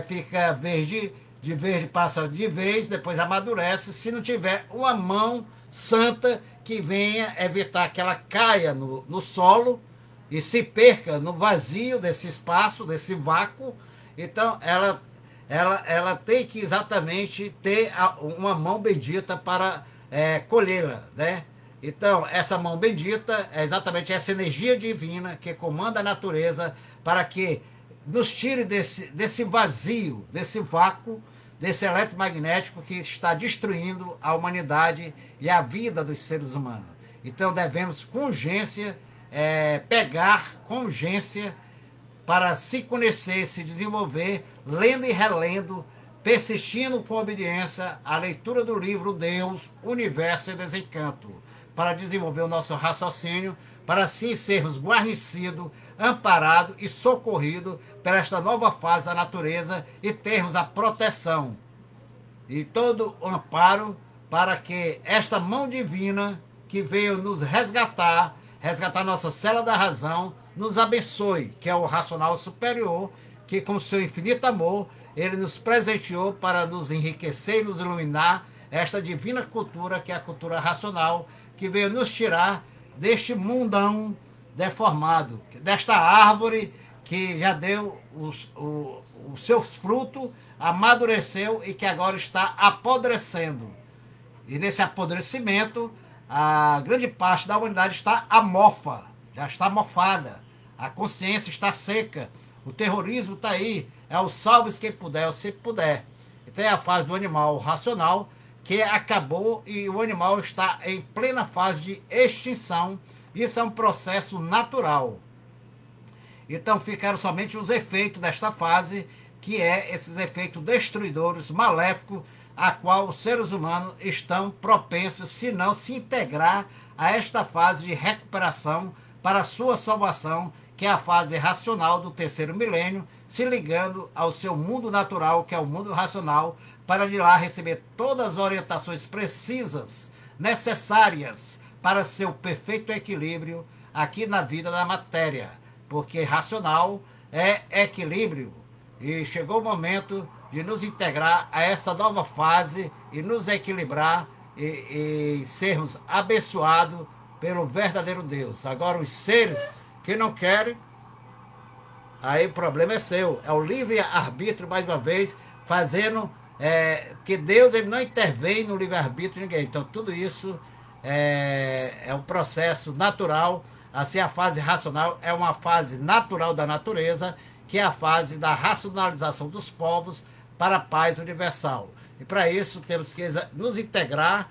fica verde, de verde passa de vez, depois amadurece, se não tiver uma mão santa que venha evitar que ela caia no solo e se perca no vazio desse espaço, desse vácuo. Então, ela tem que exatamente ter uma mão bendita para colhê-la, né? Então, essa mão bendita é exatamente essa energia divina que comanda a natureza para que nos tire desse vazio, desse vácuo, desse eletromagnético que está destruindo a humanidade e a vida dos seres humanos. Então devemos com urgência pegar com urgência para se conhecer, se desenvolver, lendo e relendo, persistindo com obediência à leitura do livro Deus, Universo e Desencanto, para desenvolver o nosso raciocínio, para assim sermos guarnecidos, amparados e socorridos para esta nova fase da natureza e termos a proteção e todo o amparo para que esta mão divina que veio nos resgatar nossa célula da razão, nos abençoe, que é o racional superior, que com seu infinito amor, ele nos presenteou para nos enriquecer e nos iluminar esta divina cultura, que é a cultura racional, que veio nos tirar deste mundão deformado, desta árvore que já deu o seu fruto, amadureceu e que agora está apodrecendo. E nesse apodrecimento, a grande parte da humanidade está amorfa, já está mofada, a consciência está seca, o terrorismo está aí, é o salve-se quem puder, se puder. Então é a fase do animal racional que acabou e o animal está em plena fase de extinção. Isso é um processo natural. Então ficaram somente os efeitos desta fase, que é esses efeitos destruidores, maléficos, a qual os seres humanos estão propensos, se não se integrar a esta fase de recuperação para a sua salvação, que é a fase racional do terceiro milênio, se ligando ao seu mundo natural, que é o mundo racional, para de lá receber todas as orientações precisas, necessárias para seu perfeito equilíbrio aqui na vida da matéria, porque racional é equilíbrio, e chegou o momento de nos integrar a essa nova fase e nos equilibrar e sermos abençoados pelo verdadeiro Deus. Agora, os seres que não querem, aí o problema é seu. É o livre-arbítrio, mais uma vez, fazendo que Deus ele não intervém no livre-arbítrio de ninguém. Então, tudo isso é um processo natural. Assim, a fase racional é uma fase natural da natureza, que é a fase da racionalização dos povos para a paz universal. E para isso temos que nos integrar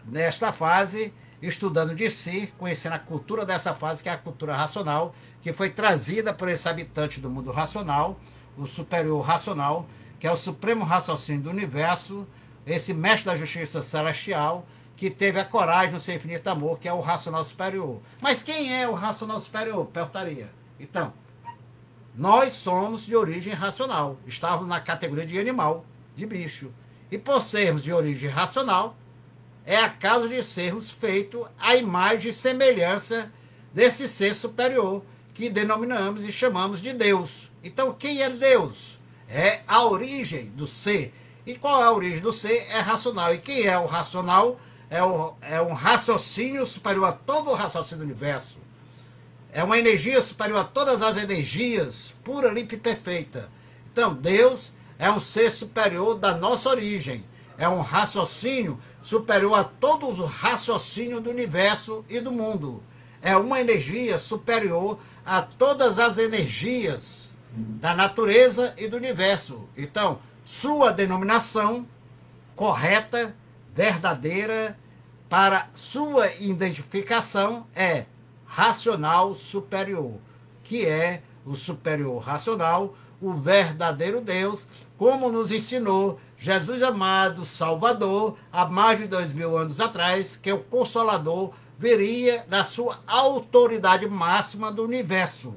nesta fase, estudando de si, conhecendo a cultura dessa fase, que é a cultura racional, que foi trazida por esse habitante do mundo racional, o superior racional, que é o supremo raciocínio do universo, esse mestre da justiça celestial, que teve a coragem no seu infinito amor, que é o racional superior. Mas quem é o racional superior? Perguntaria. Então, nós somos de origem racional, estávamos na categoria de animal, de bicho. E por sermos de origem racional, é a causa de sermos feitos à imagem e semelhança desse ser superior, que denominamos e chamamos de Deus. Então, quem é Deus? É a origem do ser. E qual é a origem do ser? É racional. E quem é o racional? É um raciocínio superior a todo o raciocínio do universo. É uma energia superior a todas as energias, pura, limpa e perfeita. Então, Deus é um ser superior da nossa origem. É um raciocínio superior a todo o raciocínio do universo e do mundo. É uma energia superior a todas as energias da natureza e do universo. Então, sua denominação correta, verdadeira, para sua identificação é racional superior, que é o superior racional, o verdadeiro Deus, como nos ensinou Jesus amado, Salvador, há mais de 2000 anos atrás, que o Consolador viria da sua autoridade máxima do universo.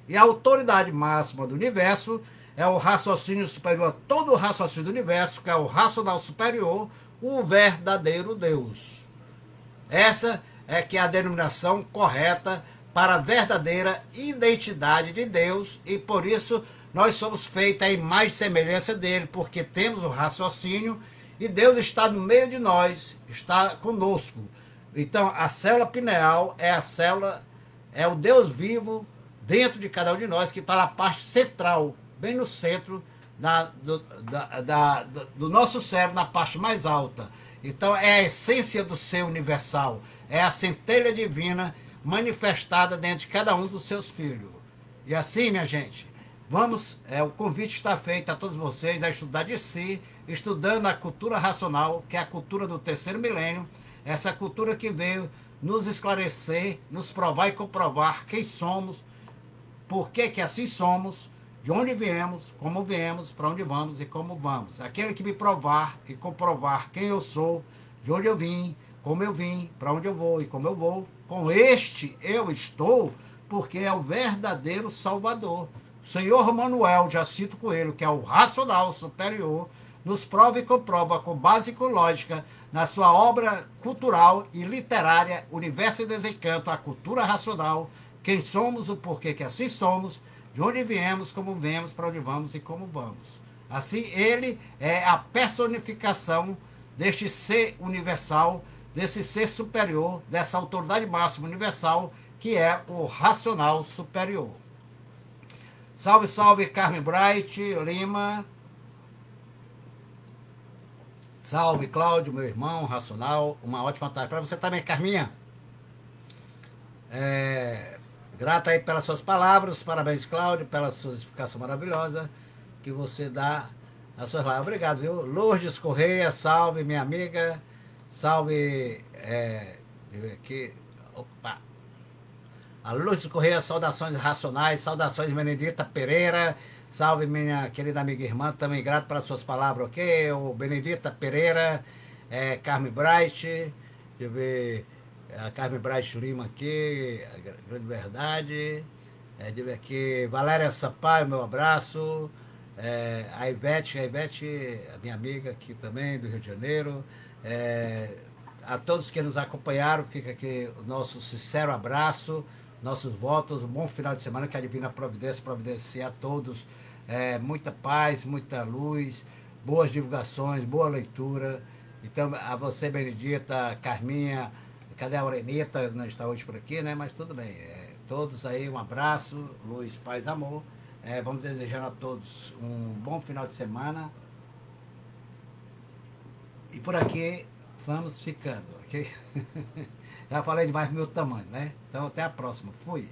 E a autoridade máxima do universo é o raciocínio superior a todo o raciocínio do universo, que é o racional superior, o verdadeiro Deus. Essa é que é a denominação correta para a verdadeira identidade de Deus, e por isso nós somos feitos à imagem e semelhança dele, porque temos o raciocínio e Deus está no meio de nós, está conosco. Então, a célula pineal é o Deus vivo dentro de cada um de nós, que está na parte central, bem no centro do nosso cérebro, na parte mais alta. Então, é a essência do ser universal, é a centelha divina manifestada dentro de cada um dos seus filhos. E assim, minha gente, o convite está feito a todos vocês a estudar de si, estudando a cultura racional, que é a cultura do terceiro milênio, essa cultura que veio nos esclarecer, nos provar e comprovar quem somos, por que assim somos, de onde viemos, como viemos, para onde vamos e como vamos. Aquele que me provar e comprovar quem eu sou, de onde eu vim, como eu vim, para onde eu vou e como eu vou, com este eu estou, porque é o verdadeiro Salvador. O Senhor Manuel, já cito Coelho, que é o racional superior, nos prova e comprova com base e com lógica na sua obra cultural e literária Universo e Desencanto, a cultura racional, quem somos, o porquê que assim somos, de onde viemos, como viemos, para onde vamos e como vamos. Assim, ele é a personificação deste ser universal, desse ser superior, dessa autoridade máxima universal, que é o racional superior. Salve, salve, Carmen Bright, Lima. Salve, Cláudio, meu irmão, racional. Uma ótima tarde para você também, Carminha. Grato aí pelas suas palavras. Parabéns, Cláudio, pela sua explicação maravilhosa que você dá às suas lives. Obrigado, viu? Lourdes Correia, salve, minha amiga. Salve, deixa eu ver aqui. Opa! A Lourdes Correia, saudações racionais, saudações Benedita Pereira, salve minha querida amiga e irmã, também grato pelas suas palavras, ok? O Benedita Pereira, Carmen Bright, deixa eu ver, a Carmen Bright Lima aqui, a Grande Verdade, deixa eu ver aqui, Valéria Sampaio, meu abraço, a Ivete, a minha amiga aqui também, do Rio de Janeiro, a todos que nos acompanharam, fica aqui o nosso sincero abraço, nossos votos, um bom final de semana, que a Divina Providência providencie a todos, muita paz, muita luz, boas divulgações, boa leitura. Então, a você, Benedita, Carminha, cadê a Aurenita? Não está hoje por aqui, né? Mas tudo bem. Todos aí, um abraço, luz, paz, amor. Vamos desejando a todos um bom final de semana. E por aqui, vamos ficando, ok? Já falei demais do meu tamanho, né? Então, até a próxima. Fui.